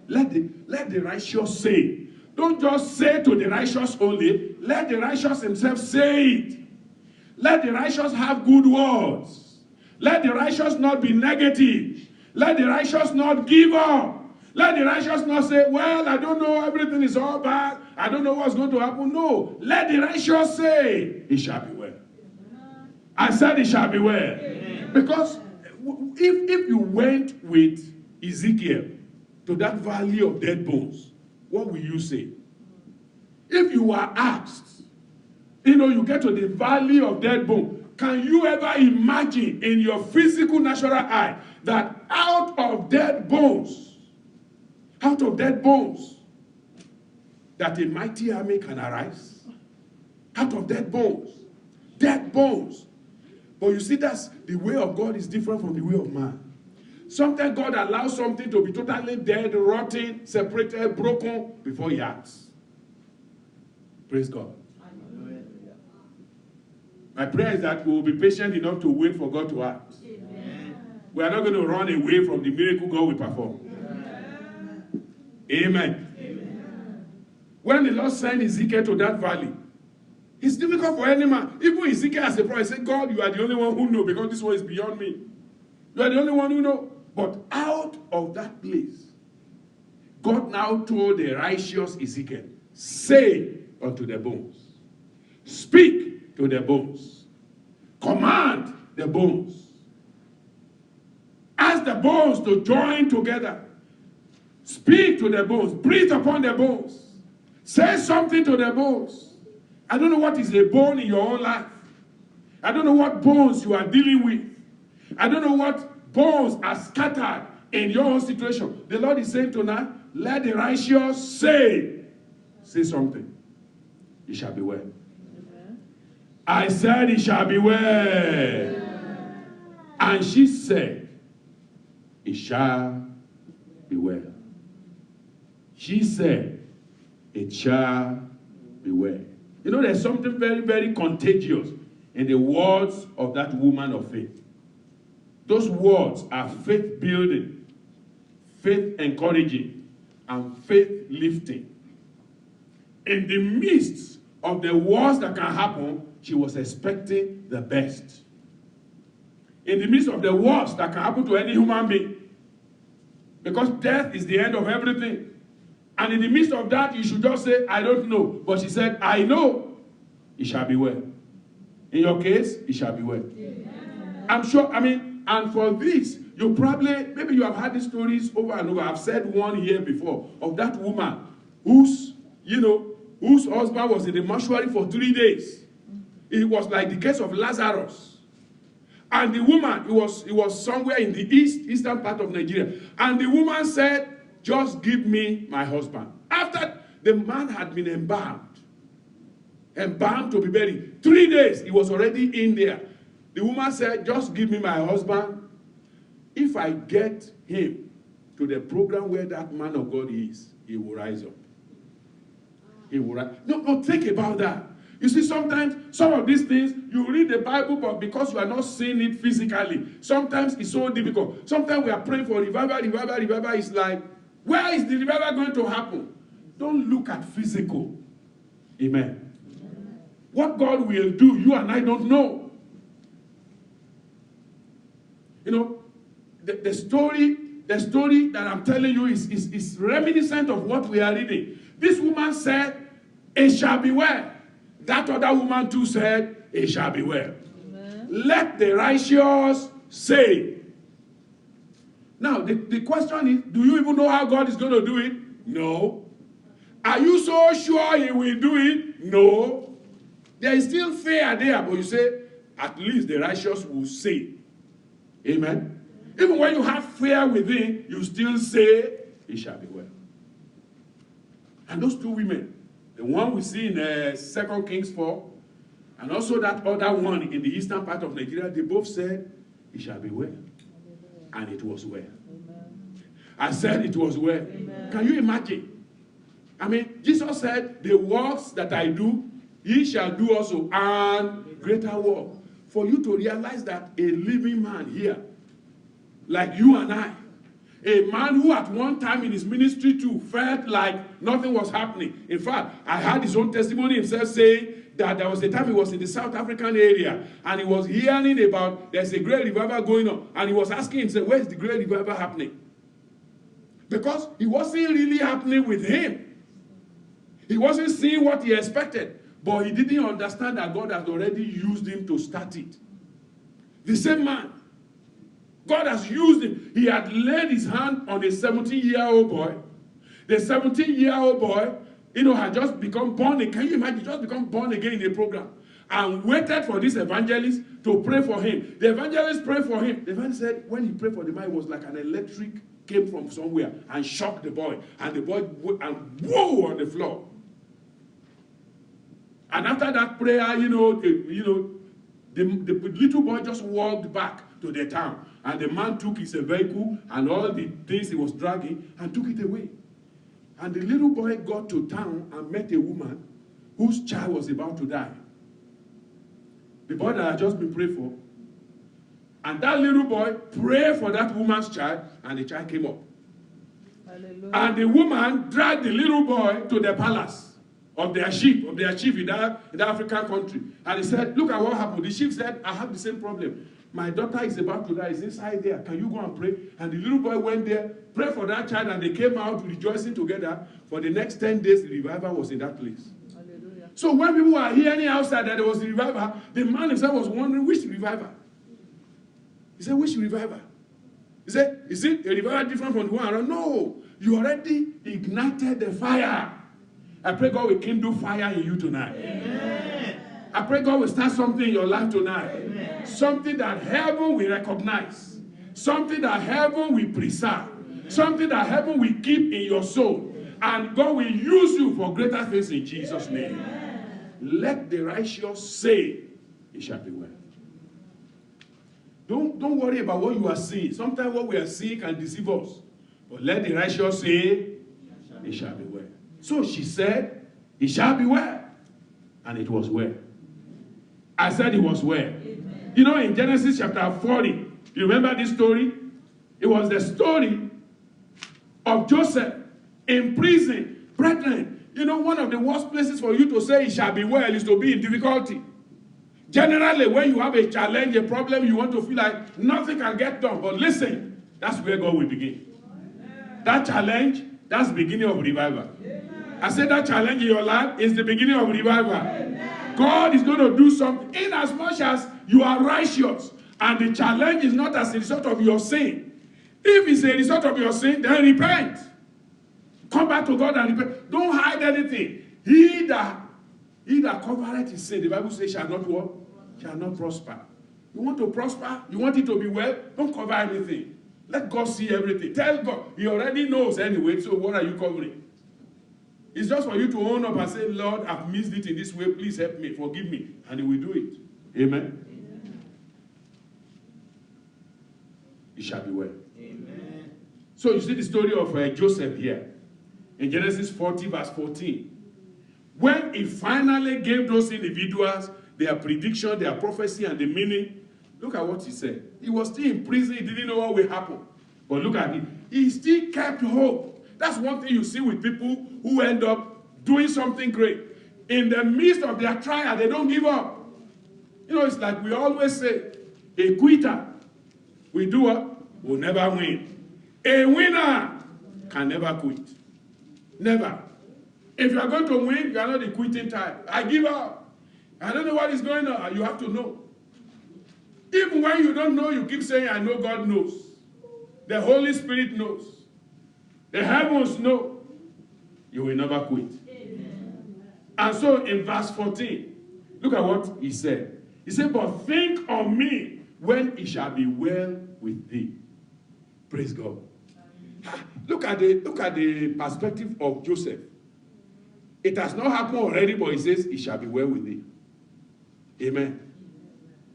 Let the righteous say. Don't just say to the righteous only. Let the righteous himself say it. Let the righteous have good words. Let the righteous not be negative. Let the righteous not give up. Let the righteous not say, well, I don't know, everything is all bad. I don't know what's going to happen. No. Let the righteous say, it shall be well. I said it shall be well. Amen. Because if you went with Ezekiel to that valley of dead bones, what will you say? If you were asked, you get to the valley of dead bones, can you ever imagine in your physical natural eye that out of dead bones, that a mighty army can arise? Out of dead bones. dead bones. But you see, that's the way of God is different from the way of man. Sometimes God allows something to be totally dead, rotting, separated, broken before he acts. Praise God. My prayer is that we will be patient enough to wait for God to act. Amen. We are not going to run away from the miracle God will perform. Amen. Amen. When the Lord sent Ezekiel to that valley, it's difficult for any man. Even Ezekiel as a prophet said, God, you are the only one who knows, because this one is beyond me. You are the only one who knows. But out of that place, God now told the righteous Ezekiel, say unto the bones, speak to the bones, command the bones, ask the bones to join together, speak to the bones, breathe upon the bones, say something to the bones. I don't know what is a bone in your own life. I don't know what bones you are dealing with. I don't know what bones are scattered in your own situation. The Lord is saying tonight, let the righteous say something. It shall be well. Amen. I said it shall be well. Amen. And she said, it shall be well. She said, it shall be well. You know, there's something very, very contagious in the words of that woman of faith. Those words are faith building, faith encouraging, and faith lifting. In the midst of the worst that can happen, she was expecting the best. In the midst of the worst that can happen to any human being, because death is the end of everything. And in the midst of that, you should just say, I don't know. But she said, I know it shall be well. In your case, it shall be well. Amen. I'm sure, and for this, you probably, maybe you have heard these stories over and over. I've said one here before of that woman whose husband was in the mortuary for 3 days. It was like the case of Lazarus. And the woman, it was somewhere in the eastern part of Nigeria. And the woman said, just give me my husband. After the man had been embalmed to be buried, 3 days, he was already in there. The woman said, just give me my husband. If I get him to the program where that man of God is, he will rise up. He will rise. No, think about that. You see, sometimes, some of these things, you read the Bible, but because you are not seeing it physically, sometimes it's so difficult. Sometimes we are praying for revival. It's like, where is the revival going to happen? Don't look at physical. Amen. What God will do, you and I don't know. You know, the story that I'm telling you is reminiscent of what we are reading. This woman said, it shall be well. That other woman too said, it shall be well. Amen. Let the righteous say. Now, the question is, do you even know how God is going to do it? No. Are you so sure he will do it? No. There is still fear there, but you say, at least the righteous will say. Amen. Even when you have fear within, you still say, it shall be well. And those two women, the one we see in 2 Kings 4, and also that other one in the eastern part of Nigeria, they both said, it shall be well. And it was well. Amen. I said it was well. Amen. Can you imagine? Jesus said, the works that I do, ye shall do also, and greater work. For you to realize that a living man here, like you and I, a man who at one time in his ministry too felt like nothing was happening. In fact, I had his own testimony himself saying that there was a time he was in the South African area and he was hearing about there's a great revival going on. And he was asking himself, where is the great revival happening? Because it wasn't really happening with him. He wasn't seeing what he expected. But he didn't understand that God had already used him to start it. The same man. God has used him. He had laid his hand on a 17-year-old boy. The 17-year-old boy, had just become born again. Can you imagine? Just become born again in a program. And waited for this evangelist to pray for him. The evangelist prayed for him. The evangelist said, when he prayed for the man, it was like an electric came from somewhere and shocked the boy. And the boy went and whoa on the floor. And after that prayer, The little boy just walked back to the town, and the man took his vehicle and all the things he was dragging and took it away. And the little boy got to town and met a woman whose child was about to die. The boy that had just been prayed for. And that little boy prayed for that woman's child, and the child came up. Hallelujah. And the woman dragged the little boy to the palace of their chief in that African country. And he said, look at what happened. The chief said, I have the same problem. My daughter is about to die. It's inside there. Can you go and pray? And the little boy went there, prayed for that child, and they came out rejoicing together. For the next 10 days, the revival was in that place. Hallelujah. So when people were hearing outside that there was a revival, the man himself was wondering, which revival? He said, which revival? He said, is it a revival different from the one around? No. You already ignited the fire. I pray God will kindle fire in you tonight. Amen. I pray God will start something in your life tonight. Amen. Something that heaven will recognize. Something that heaven will preserve. Something that heaven will keep in your soul. And God will use you for greater things in Jesus' name. Amen. Let the righteous say, it shall be well. Don't worry about what you are seeing. Sometimes what we are seeing can deceive us. But let the righteous say, it shall be well. So she said, it shall be well. And it was well. I said it was well. Amen. You know, in Genesis chapter 40, you remember this story? It was the story of Joseph in prison. Brethren, you know, one of the worst places for you to say it shall be well is to be in difficulty. Generally, when you have a challenge, a problem, you want to feel like nothing can get done. But listen, that's where God will begin. That challenge, that's the beginning of revival. I said that challenge in your life is the beginning of revival. God is going to do something in as much as you are righteous. And the challenge is not as a result of your sin. If it's a result of your sin, then repent. Come back to God and repent. Don't hide anything. He that covereth his sin, the Bible says, shall not what? Shall not prosper. You want to prosper? You want it to be well? Don't cover anything. Let God see everything. Tell God. He already knows anyway, so what are you covering? It's just for you to own up and say, Lord, I've missed it in this way. Please help me. Forgive me. And he will do it. Amen. Amen. It shall be well. Amen. So you see the story of Joseph here. In Genesis 40 verse 14. When he finally gave those individuals their prediction, their prophecy, and the meaning, look at what he said. He was still in prison. He didn't know what will happen. But look at it. He still kept hope. That's one thing you see with people who end up doing something great. In the midst of their trial, they don't give up. You know, it's like we always say, a quitter will do what? Will never win. A winner can never quit. Never. If you are going to win, you are not the quitting type. I give up. I don't know what is going on. You have to know. Even when you don't know, you keep saying, I know God knows. The Holy Spirit knows. The heavens know. You will never quit. Amen. And so in verse 14, look at what he said. He said, but think on me when it shall be well with thee. Praise God. Look at the perspective of Joseph. It has not happened already, but he says, it shall be well with thee. Amen.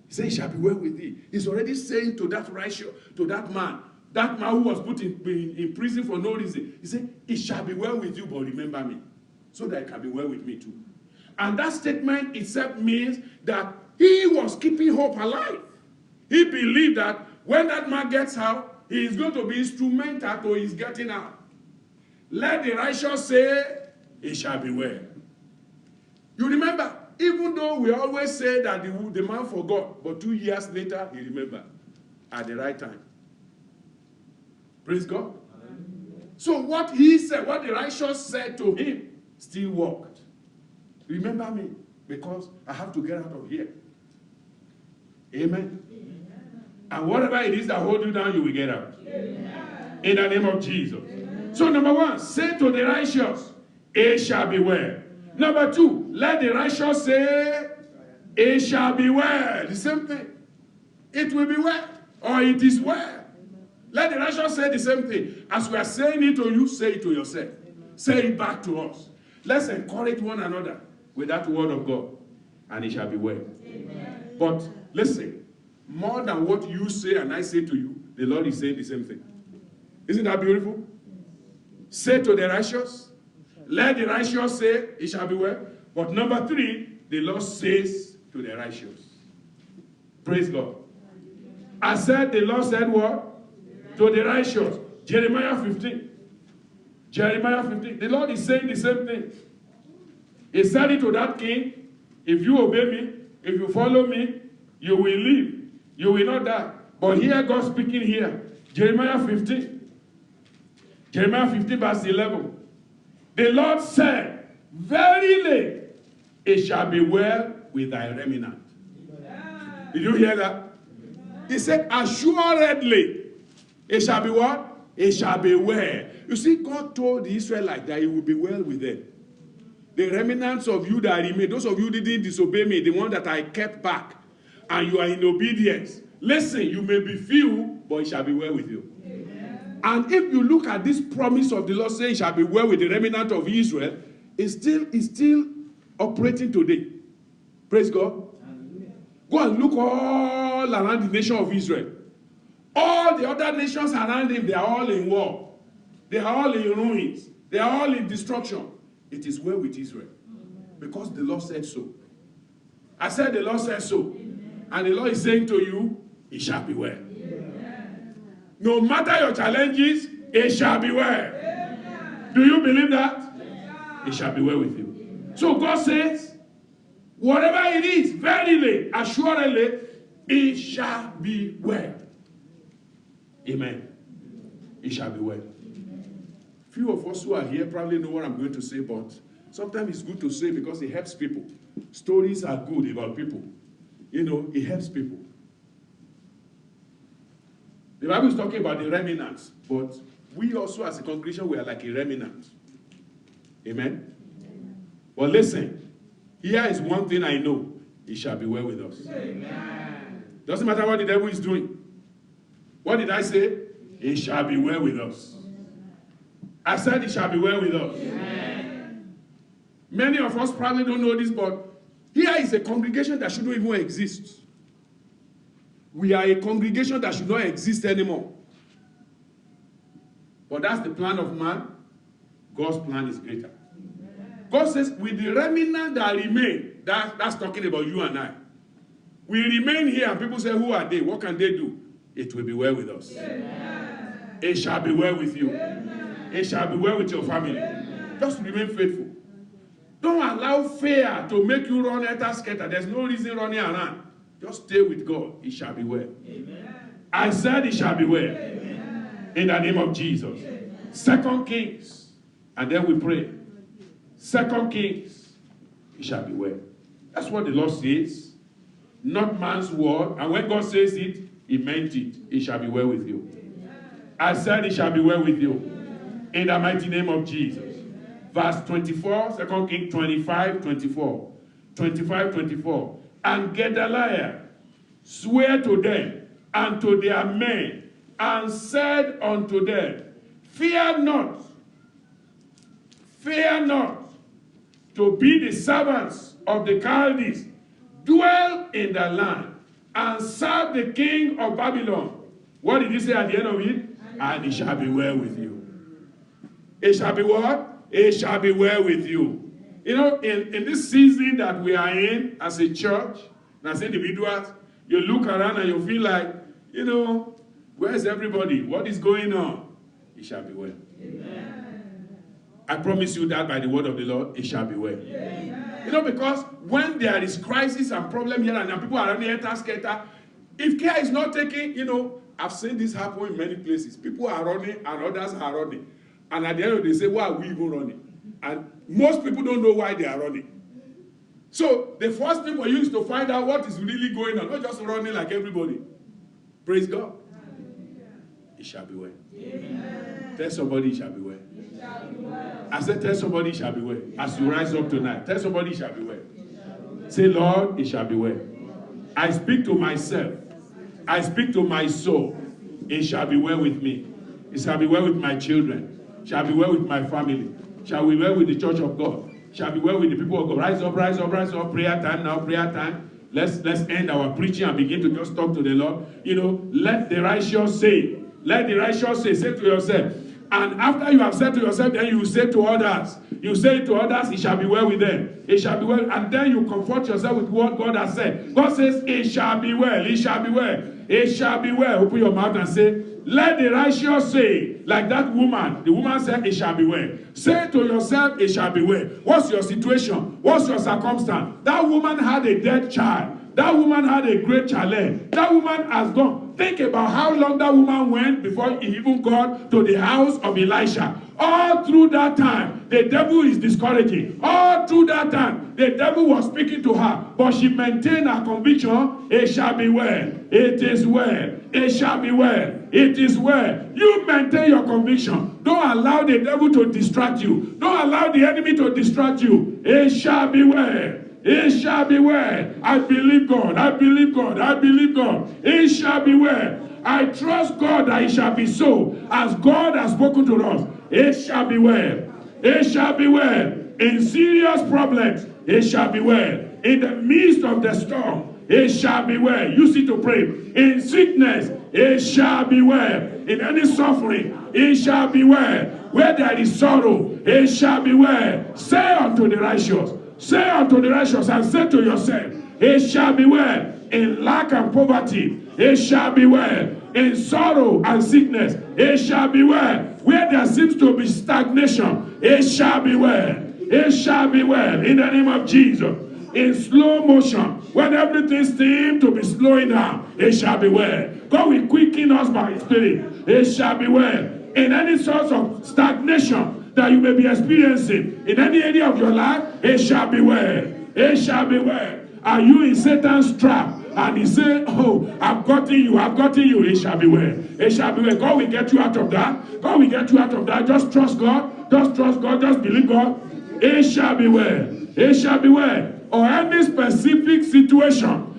He says, it shall be well with thee. He's already saying to that righteous, to that man who was put in prison for no reason, he said, it shall be well with you, but remember me, so that it can be well with me too. And that statement itself means that he was keeping hope alive. He believed that when that man gets out, he is going to be instrumental to his getting out. Let the righteous say, it shall be well. You remember, even though we always say that the man forgot, but 2 years later, he remembered at the right time. Praise God. So what he said, what the righteous said to him, still worked. Remember me, because I have to get out of here. Amen. And whatever it is that holds you down, you will get out. Amen. In the name of Jesus. Amen. So number one, say to the righteous, it shall be well. Number two, let the righteous say, it shall be well. The same thing. It will be well, or it is well. Let the righteous say the same thing. As we are saying it to you, say it to yourself. Say it back to us. Let's encourage one another with that word of God, and it shall be well. Amen. But Listen, more than what you say and I say to you, the Lord is saying the same thing. Isn't that beautiful? Say to the righteous, let the righteous say, it shall be well. But number 3, the Lord says to the righteous. Praise God. I said, the Lord said what? To the righteous. Jeremiah 15. Jeremiah 15. The Lord is saying the same thing. He said it to that king, if you obey me, if you follow me, you will live. You will not die. But here God speaking here. Jeremiah 15. Jeremiah 15 verse 11. The Lord said, verily, it shall be well with thy remnant. Did you hear that? He said, assuredly, it shall be what? It shall be well. You see, God told the Israelites that it will be well with them. The remnants of you that remain, those of you who didn't disobey me, the one that I kept back, and you are in obedience. Listen, you may be few, but it shall be well with you. Amen. And if you look at this promise of the Lord saying it shall be well with the remnant of Israel, it's still operating today. Praise God. Amen. Go and look all around the nation of Israel. All the other nations around him, they are all in war. They are all in ruins. They are all in destruction. It is well with Israel. Because the Lord said so. I said the Lord said so. And the Lord is saying to you, it shall be well. No matter your challenges, it shall be well. Do you believe that? It shall be well with you. So God says, whatever it is, verily, assuredly, it shall be well. Amen. It shall be well. Few of us who are here probably know what I'm going to say, but sometimes it's good to say because it helps people. Stories are good about people. You know, it helps people. The Bible is talking about the remnants, but we also as a congregation, we are like a remnant. Amen? Well, listen, here is one thing I know. It shall be well with us. Amen. Doesn't matter what the devil is doing. What did I say? It shall be well with us. I said it shall be well with us. Amen. Many of us probably don't know this, but here is a congregation that shouldn't even exist. We are a congregation that should not exist anymore. But that's the plan of man. God's plan is greater. God says, with the remnant that remain, that's talking about you and I. We remain here, and people say, who are they? What can they do? It will be well with us. Amen. It shall be well with you. Amen. It shall be well with your family. Amen. Just remain faithful. Don't allow fear to make you run scatter. There's no reason running around. Just stay with God. It shall be well. Amen. I said it shall be well. Amen. In the name of Jesus. Amen. 2 Kings. And then we pray. 2 Kings. It shall be well. That's what the Lord says. Not man's word. And when God says it, He meant it. It shall be well with you. Amen. I said it shall be well with you. Amen. In the mighty name of Jesus. Amen. Verse 24, 2 Kings 25, 24. 25, 24. And Gedaliah sware to them and to their men, and said unto them, fear not to be the servants of the Chaldees, dwell in the land, and serve the king of Babylon. What did he say at the end of it? And it shall be well with you. It shall be what? It shall be well with you. You know, in this season that we are in as a church, and as individuals, you look around and you feel like, you know, where's everybody? What is going on? It shall be well. Amen. I promise you that by the word of the Lord, it shall be well. Amen. You know, because when there is crisis and problem here and there, people are running scatter. If care is not taken, you know, I've seen this happen in many places. People are running and others are running. And at the end of the day, they say, why are we even running? And most people don't know why they are running. So the first thing for you is to find out what is really going on, not just running like everybody. Praise God. It shall be well. Amen. Tell somebody it shall be well. It shall be well. I said, tell somebody it shall be well. As you rise up tonight, tell somebody it shall be well. Say, Lord, it shall be well. I speak to myself. I speak to my soul. It shall be well with me. It shall be well with my children. It shall be well with my family. It shall be well with the church of God. It shall be well with the people of God. Rise up, rise up, rise up. Prayer time now, prayer time. Let's end our preaching and begin to just talk to the Lord. You know, let the righteous say. Let the righteous say. Say to yourself. And after you have said to yourself, then you say to others. You say to others, it shall be well with them. It shall be well. And then you comfort yourself with what God has said. God says, it shall be well. It shall be well. It shall be well. Open your mouth and say, let the righteous say, like that woman. The woman said, it shall be well. Say to yourself, it shall be well. What's your situation? What's your circumstance? That woman had a dead child. That woman had a great challenge. That woman has gone. Think about how long that woman went before he even got to the house of Elisha. All through that time, the devil is discouraging. All through that time, the devil was speaking to her. But she maintained her conviction. It shall be well. It is well. It shall be well. It is well. You maintain your conviction. Don't allow the devil to distract you. Don't allow the enemy to distract you. It shall be well. It shall be well. I believe God. I believe God. I believe God. It shall be well. I trust God that it shall be so. As God has spoken to us, it shall be well. It shall be well. In serious problems, it shall be well. In the midst of the storm, it shall be well. Use it to pray. In sickness, it shall be well. In any suffering, it shall be well. Where there is sorrow, it shall be well. Say unto the righteous, say unto the righteous, and say to yourself, it shall be well. In lack and poverty, it shall be well. In sorrow and sickness, it shall be well. Where there seems to be stagnation, it shall be well. It shall be well. In the name of Jesus. In slow motion, when everything seems to be slowing down, it shall be well. God will quicken us by His Spirit. It shall be well. In any source of stagnation that you may be experiencing, in any area of your life, it shall be well. It shall be well. Are you in Satan's trap? And he say, oh, I've gotten you, I've gotten you. It shall be well. It shall be well. God will get you out of that. God will get you out of that. Just trust God. Just trust God. Just believe God. It shall be well. It shall be well. Or any specific situation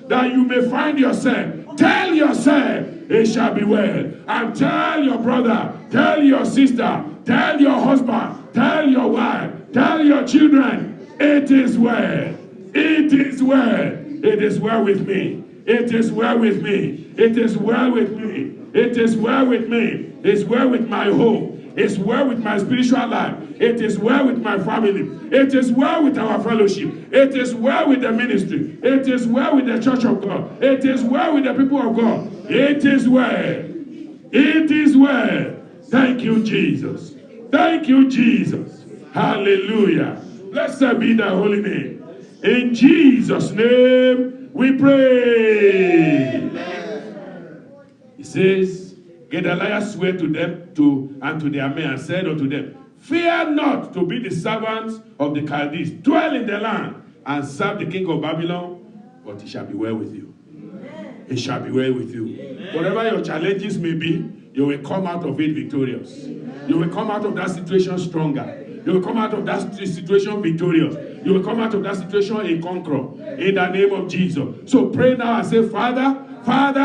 that you may find yourself, tell yourself, it shall be well. And tell your brother, tell your sister, tell your husband, tell your wife, tell your children, it is well. It is well. It is well with me. It is well with me. It is well with me. It is well with me. It's well with my home. It's well with my spiritual life. It is well with my family. It is well with our fellowship. It is well with the ministry. It is well with the church of God. It is well with the people of God. It is well. It is well. Thank you, Jesus. Thank you, Jesus. Hallelujah. Blessed be the holy name. In Jesus' name we pray. He says, Gedaliah swore to them and to their men and said unto them, fear not to be the servants of the Chaldees. Dwell in the land and serve the king of Babylon, but it shall be well with you. It shall be well with you. Whatever your challenges may be, you will come out of it victorious. You will come out of that situation stronger. You will come out of that situation victorious. You will come out of that situation a conqueror. In the name of Jesus. So pray now and say, Father,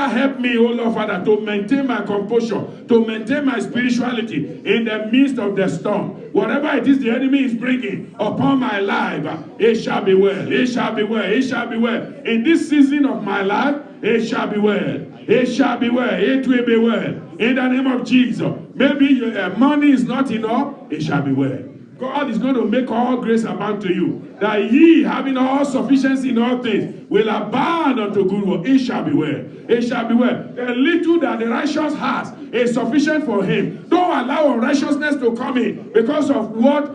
help me, oh Lord, Father, to maintain my composure, to maintain my spirituality in the midst of the storm. Whatever it is the enemy is bringing upon my life, it shall be well. It shall be well. It shall be well. In this season of my life, it shall be well. It shall be well. It will be well. In the name of Jesus. Maybe your money is not enough. It shall be well. God is going to make all grace abound to you, that ye, having all sufficiency in all things, will abound unto good work. It shall be well. It shall be well. The little that the righteous has is sufficient for him. Don't allow unrighteousness to come in because of what,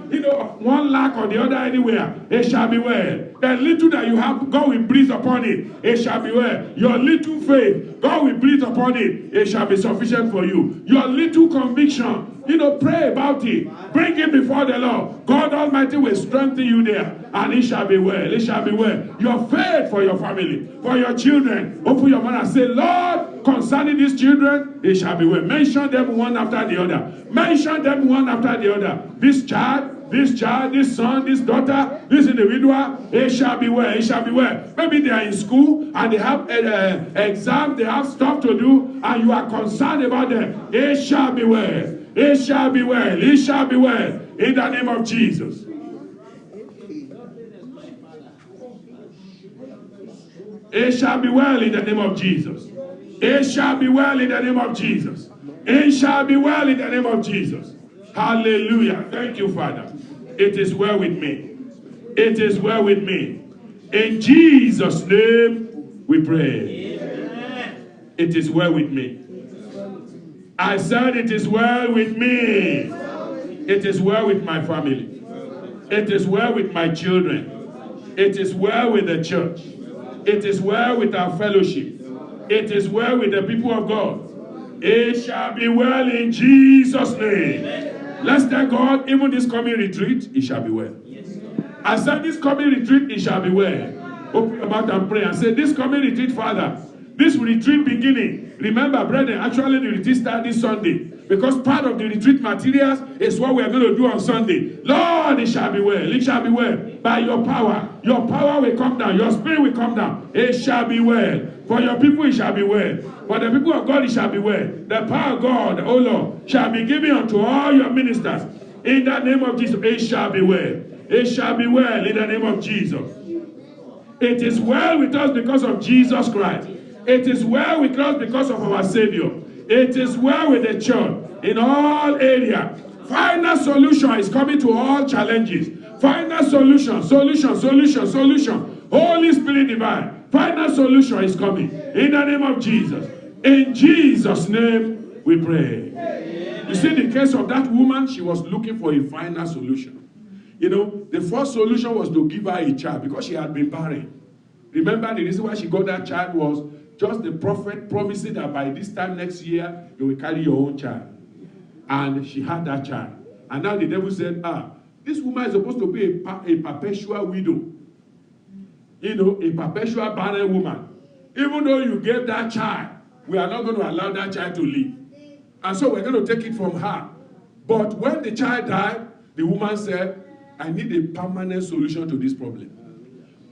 one lack or the other anywhere. It shall be well. The little that you have, God will breathe upon it. It shall be well. Your little faith, God will breathe upon it. It shall be sufficient for you. Your little conviction, pray about it. Bring it before the Lord. God Almighty will strengthen you there. And it shall be well. It shall be well. Your faith for your family, for your children. Open your mouth and say, Lord, concerning these children, it shall be well. Mention them one after the other. Mention them one after the other. This child, this son, this daughter, this individual, it shall be well. It shall be well. Maybe they are in school and they have exams, they have stuff to do, and you are concerned about them. It shall be well. It shall be well. It shall be well. In the name of Jesus. It shall be well in the name of Jesus. It shall be well in the name of Jesus. It shall be well in the name of Jesus. Hallelujah. Thank you, Father. It is well with me. It is well with me. In Jesus' name we pray. Amen. It is well with me. I said it is well with me. It is well with my family. It is well with my children. It is well with the church. It is well with our fellowship. It is well with the people of God. It shall be well in Jesus' name. Let's thank God, even this coming retreat, it shall be well. I said this coming retreat, it shall be well. Open your mouth and pray and say, this coming retreat, Father, this retreat beginning. Remember, brethren, actually the retreat starts this Sunday. Because part of the retreat materials is what we are going to do on Sunday. Lord, it shall be well. It shall be well. By your power will come down. Your spirit will come down. It shall be well. For your people, it shall be well. For the people of God, it shall be well. The power of God, O Lord, shall be given unto all your ministers. In the name of Jesus, it shall be well. It shall be well in the name of Jesus. It is well with us because of Jesus Christ. It is well with us because of our Savior. It is well with the church in all areas. Final solution is coming to all challenges. Final solution. Holy Spirit divine. Final solution is coming in the name of Jesus. In Jesus' name we pray. You see the case of that woman, she was looking for a final solution. You know, the first solution was to give her a child because she had been barren. Remember, the reason why she got that child was just the prophet promising that by this time next year, you will carry your own child. And she had that child. And now the devil said, this woman is supposed to be a perpetual widow. You know, a perpetual barren woman. Even though you gave that child, we are not going to allow that child to live. And so we're going to take it from her. But when the child died, the woman said, I need a permanent solution to this problem.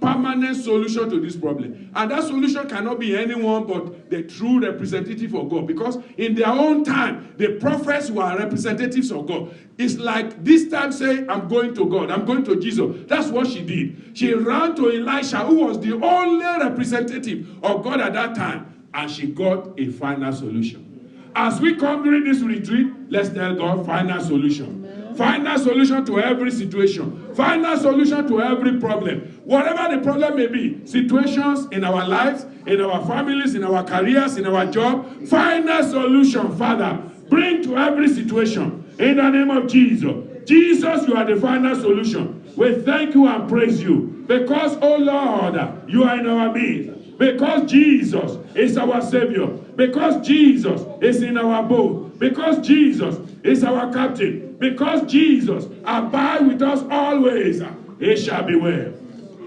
Permanent solution to this problem. And that solution cannot be anyone but the true representative of God. Because in their own time, the prophets were representatives of God. It's like this time saying, I'm going to God. I'm going to Jesus. That's what she did. She ran to Elisha, who was the only representative of God at that time. And she got a final solution. As we come during this retreat, let's tell God, final solution. Final solution to every situation. Final solution to every problem. Whatever the problem may be, situations in our lives, in our families, in our careers, in our job, final solution, Father, bring to every situation. In the name of Jesus. Jesus, you are the final solution. We thank you and praise you. Because, oh Lord, you are in our midst. Because Jesus is our Savior. Because Jesus is in our boat. Because Jesus is our captain. Because Jesus abide with us always. It shall be well.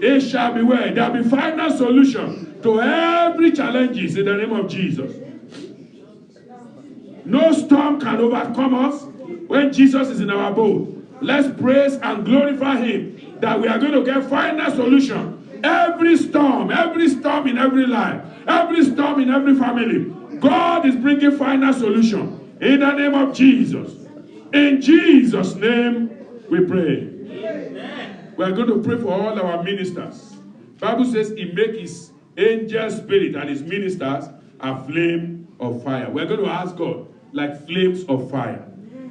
It shall be well. There will be final solution to every challenges in the name of Jesus. No storm can overcome us when Jesus is in our boat. Let's praise and glorify him that we are going to get final solution. Every storm in every life, every storm in every family, God is bringing final solution in the name of Jesus. In Jesus' name we pray. Amen. We are going to pray for all our ministers. The Bible says he makes his angel spirit and his ministers a flame of fire. We're going to ask God, like flames of fire.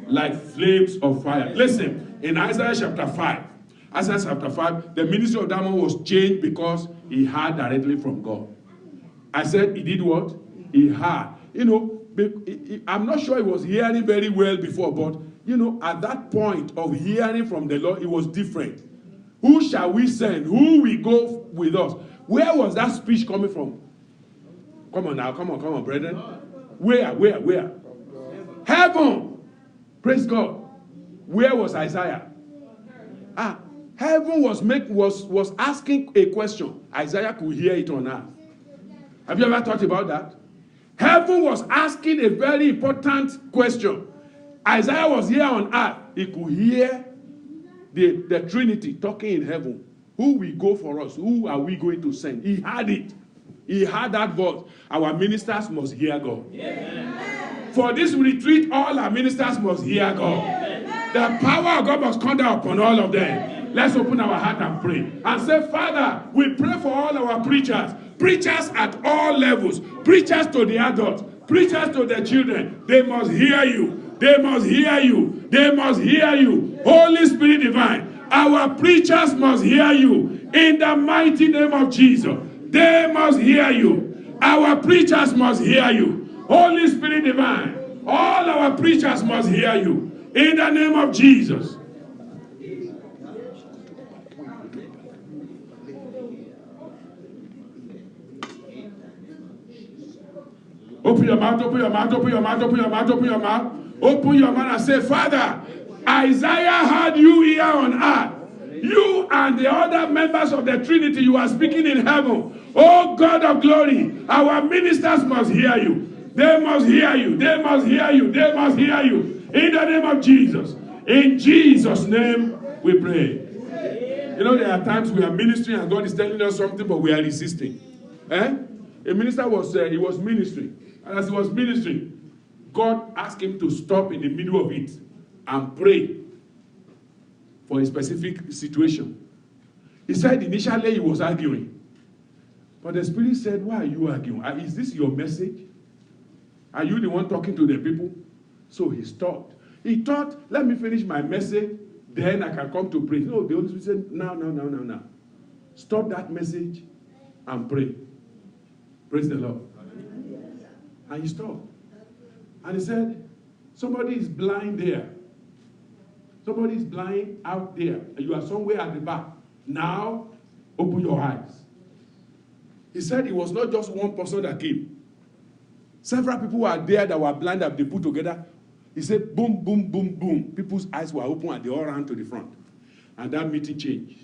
Like flames of fire. Listen, in Isaiah chapter 5, the ministry of that man was changed because he heard directly from God. I said he did what? He heard. You know, I'm not sure he was hearing very well before, but, you know, at that point of hearing from the Lord, it was different. Who shall we send? Who will go with us? Where was that speech coming from? Come on now, come on, brethren. Where? Heaven. Praise God. Where was Isaiah? Heaven was asking a question. Isaiah could hear it on earth. Have you ever thought about that? Heaven was asking a very important question. Isaiah was here on earth. He could hear the Trinity talking in heaven. Who will go for us? Who are we going to send? He heard it. He heard that voice. Our ministers must hear God. Amen. For this retreat, all our ministers must hear God. Amen. The power of God must come down upon all of them. Let's open our heart and pray. And say, Father, we pray for all our preachers. Preachers at all levels, preachers to the adults, preachers to the children, they must hear you. They must hear you. They must hear you. Holy Spirit divine, our preachers must hear you. In the mighty name of Jesus, they must hear you. Our preachers must hear you. Holy Spirit divine, all our preachers must hear you. In the name of Jesus. Open your mouth, open your mouth, open your mouth, open your mouth, open your mouth. Open your mouth and say, Father, Isaiah had you here on earth. You and the other members of the Trinity, you are speaking in heaven. Oh God of glory, our ministers must hear you. They must hear you. They must hear you. They must hear you. In the name of Jesus. In Jesus' name we pray. You know, there are times we are ministering and God is telling us something, but we are resisting. A minister was ministering. And as he was ministering, God asked him to stop in the middle of it and pray for a specific situation. He said initially he was arguing. But the Spirit said, why are you arguing? Is this your message? Are you the one talking to the people? So he stopped. He thought, let me finish my message, then I can come to pray. No, the Holy Spirit said, no. Stop that message and pray. Praise the Lord. And he stopped. And he said, somebody is blind there. Somebody is blind out there. You are somewhere at the back. Now, open your eyes. He said it was not just one person that came. Several people were there that were blind that they put together. He said, boom, boom, boom, boom. People's eyes were open and they all ran to the front. And that meeting changed.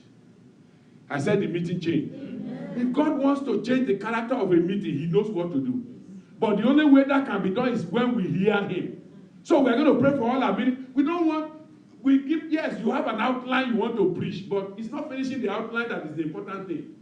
I said the meeting changed. If God wants to change the character of a meeting, he knows what to do. But the only way that can be done is when we hear him. So we're going to pray for all our meetings. Yes, you have an outline you want to preach, but it's not finishing the outline that is the important thing.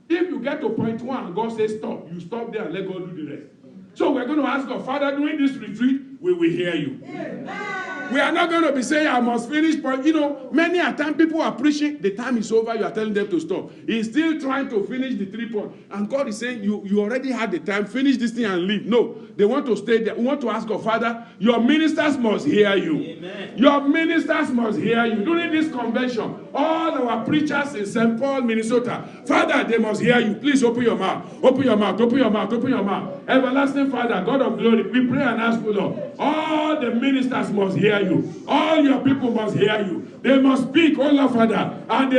If you get to point one and God says stop, you stop there and let God do the rest. So we're going to ask God, Father, during this retreat, we will hear you. Amen. We are not going to be saying, I must finish. But, many a time people are preaching, the time is over, you are telling them to stop. He's still trying to finish the 3 points. And God is saying, you already had the time, finish this thing and leave. No, they want to stay there. We want to ask God, Father, your ministers must hear you. Amen. Your ministers must hear you. During this convention, all our preachers in St. Paul, Minnesota, Father, they must hear you. Please open your mouth. Open your mouth. Open your mouth. Open your mouth. Everlasting Father, God of glory, we pray and ask for Lord. All the ministers must hear you. All your people must hear you. They must speak, oh Lord Father. And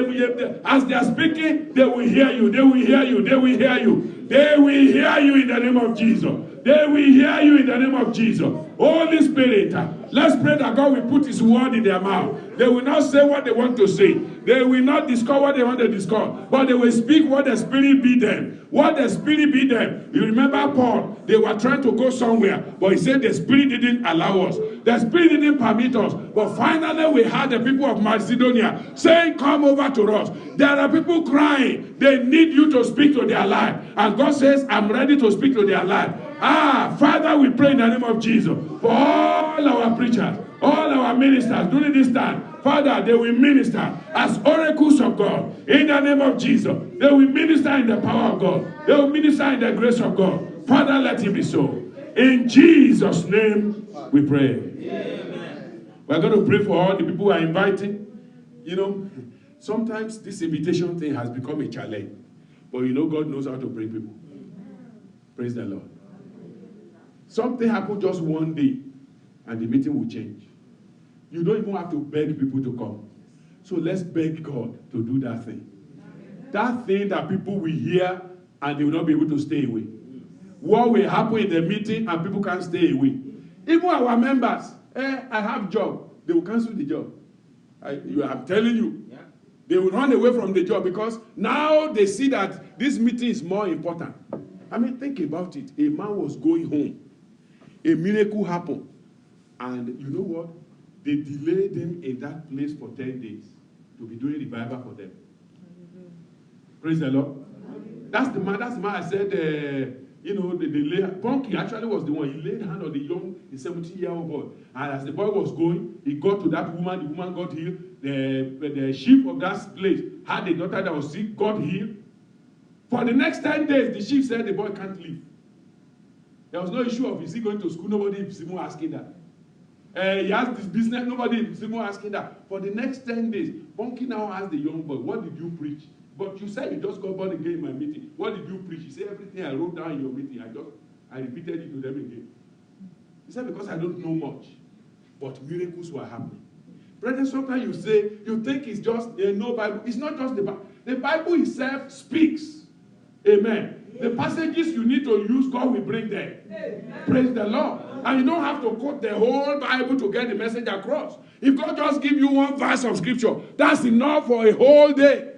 as they are speaking, they will hear you. They will hear you. They will hear you. They will hear you in the name of Jesus. They will hear you in the name of Jesus. Holy Spirit, let's pray that God will put his word in their mouth. They will not say what they want to say. They will not discover what they want to discover. But they will speak what the Spirit be them. What the Spirit be them. You remember Paul, they were trying to go somewhere. But he said the Spirit didn't allow us. The Spirit didn't permit us. But finally we had the people of Macedonia saying, come over to us. There are people crying. They need you to speak to their life. And God says, I'm ready to speak to their life. Father, we pray in the name of Jesus for all our preachers, all our ministers during this time. Father, they will minister as oracles of God. In the name of Jesus, they will minister in the power of God. They will minister in the grace of God. Father, let it be so. In Jesus' name, we pray. Amen. We're going to pray for all the people who are inviting. Sometimes this invitation thing has become a challenge. But God knows how to bring people. Praise the Lord. Something happened just one day, and the meeting will change. You don't even have to beg people to come. So let's beg God to do that thing. That thing that people will hear, and they will not be able to stay away. What will happen in the meeting, and people can't stay away. Even our members, I have job. They will cancel the job. I'm telling you. Yeah. They will run away from the job because now they see that this meeting is more important. Think about it. A man was going home. A miracle happened. And you know what? They delayed him in that place for 10 days to be doing revival for them. Praise the Lord. That's the man I said, the Punky actually was the one. He laid hand on the 17-year-old boy. And as the boy was going, he got to that woman. The woman got healed. The chief of that place had a daughter that was sick, got healed. For the next 10 days, the chief said the boy can't leave. There was no issue of is he going to school. Nobody is even asking that. He has this business. Nobody is even asking that. For the next 10 days, Bonky now asked the young boy, what did you preach? But you said you just got born again in my meeting. What did you preach? He said, everything I wrote down in your meeting, I repeated it to them again. He said, because I don't know much. But miracles were happening. Brethren, sometimes you say, you think it's just no Bible. It's not just the Bible. The Bible itself speaks. Amen. The passages you need to use, God will bring them. Praise the Lord. And you don't have to quote the whole Bible to get the message across. If God just gives you one verse of scripture, that's enough for a whole day.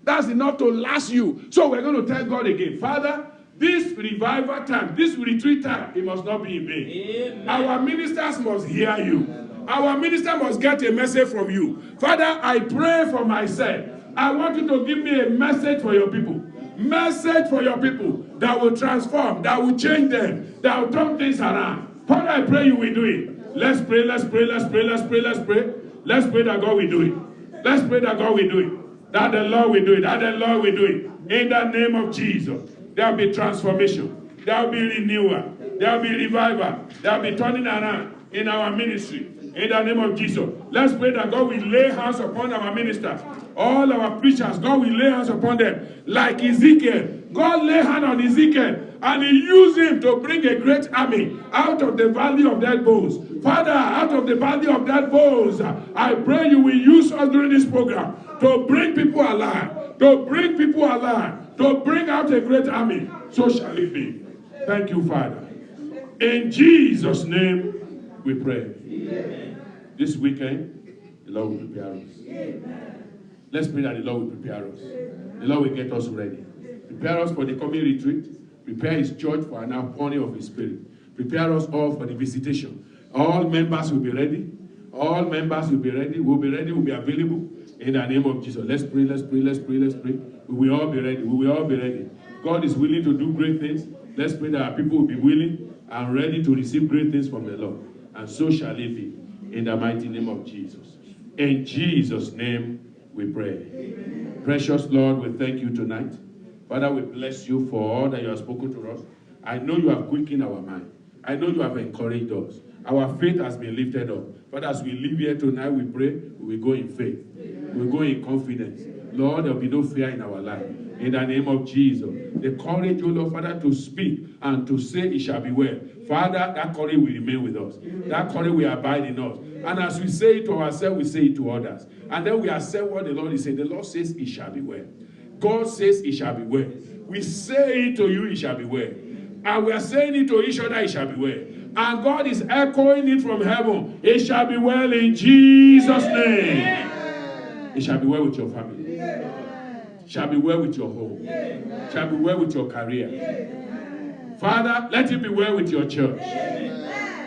That's enough to last you. So we're going to tell God again, Father, this revival time, this retreat time, it must not be in vain. Amen. Our ministers must hear you. Our minister must get a message from you. Father, I pray for myself. I want you to give me a message for your people. Message for your people that will transform, that will change them, that will turn things around. Father, I pray you will do it. Let's pray, let's pray, let's pray, let's pray, let's pray. Let's pray that God will do it. Let's pray that God will do it. That the Lord will do it. That the Lord will do it. In the name of Jesus, there will be transformation. There will be renewal. There will be revival. There will be turning around in our ministry. In the name of Jesus, let's pray that God will lay hands upon our ministers. All our preachers, God will lay hands upon them. Like Ezekiel, God lay hand on Ezekiel and he used him to bring a great army out of the valley of dead bones. Father, out of the valley of dead bones, I pray you will use us during this program to bring people alive, to bring people alive, to bring out a great army. So shall it be. Thank you, Father. In Jesus' name we pray. Amen. This weekend, the Lord will prepare us. Amen. Let's pray that the Lord will prepare us. Amen. The Lord will get us ready. Prepare us for the coming retreat. Prepare his church for an outpouring of his spirit. Prepare us all for the visitation. All members will be ready. All members will be ready. We'll be ready. We'll be available. In the name of Jesus. Let's pray, let's pray, let's pray, let's pray. We will all be ready. We will all be ready. God is willing to do great things. Let's pray that our people will be willing and ready to receive great things from the Lord. And so shall it be. In the mighty name of Jesus. In Jesus' name we pray. Amen. Precious Lord, we thank you tonight. Father, we bless you for all that you have spoken to us. I know you have quickened our mind. I know you have encouraged us. Our faith has been lifted up. Father, as we live here tonight, we pray, we will go in faith. We will go in confidence. Lord, there will be no fear in our life. In the name of Jesus. The courage, O Lord, Father, to speak and to say it shall be well. Father, that courage will remain with us. That courage will abide in us. And as we say it to ourselves, we say it to others. And then we accept what the Lord is saying. The Lord says it shall be well. God says it shall be well. We say it to you, it shall be well. And we are saying it to each other, it shall be well. And God is echoing it from heaven. It shall be well in Jesus' name. It shall be well with your family. It shall be well with your home. It shall be well with your career. Father, let it be well with your church.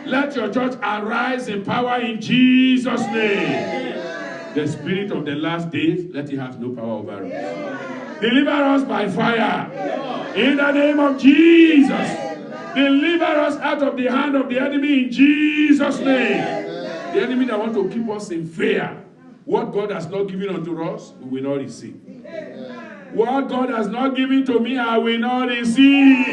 Let your church arise in power in Jesus' name. The spirit of the last days, let it have no power over us. Deliver us by fire. In the name of Jesus. Deliver us out of the hand of the enemy in Jesus' name. The enemy that want to keep us in fear. What God has not given unto us, we will not receive. What God has not given to me, I will not receive.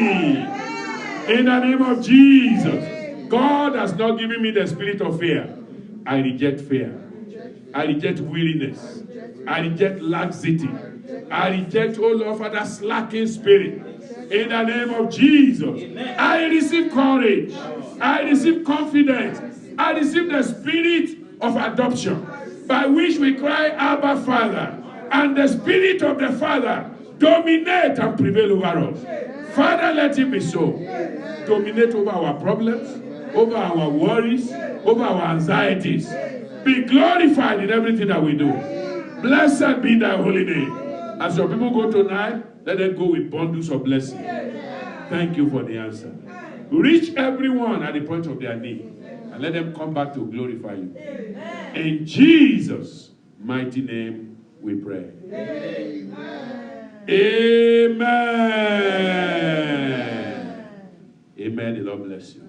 In the name of Jesus. God has not given me the spirit of fear. I reject fear. I reject weariness. I reject laxity. I reject, oh Lord, Father, slacking spirit. In the name of Jesus. I receive courage. I receive confidence. I receive the spirit of adoption, by which we cry, Abba, Father. And the spirit of the Father dominate and prevail over us. Father, let it be so. Dominate over our problems, over our worries, over our anxieties. Be glorified in everything that we do. Blessed be thy holy name. As your people go tonight, let them go with bundles of blessing. Thank you for the answer. Reach everyone at the point of their need. And let them come back to glorify you. In Jesus' mighty name we pray. Amen. Amen. Amen. The Lord bless you.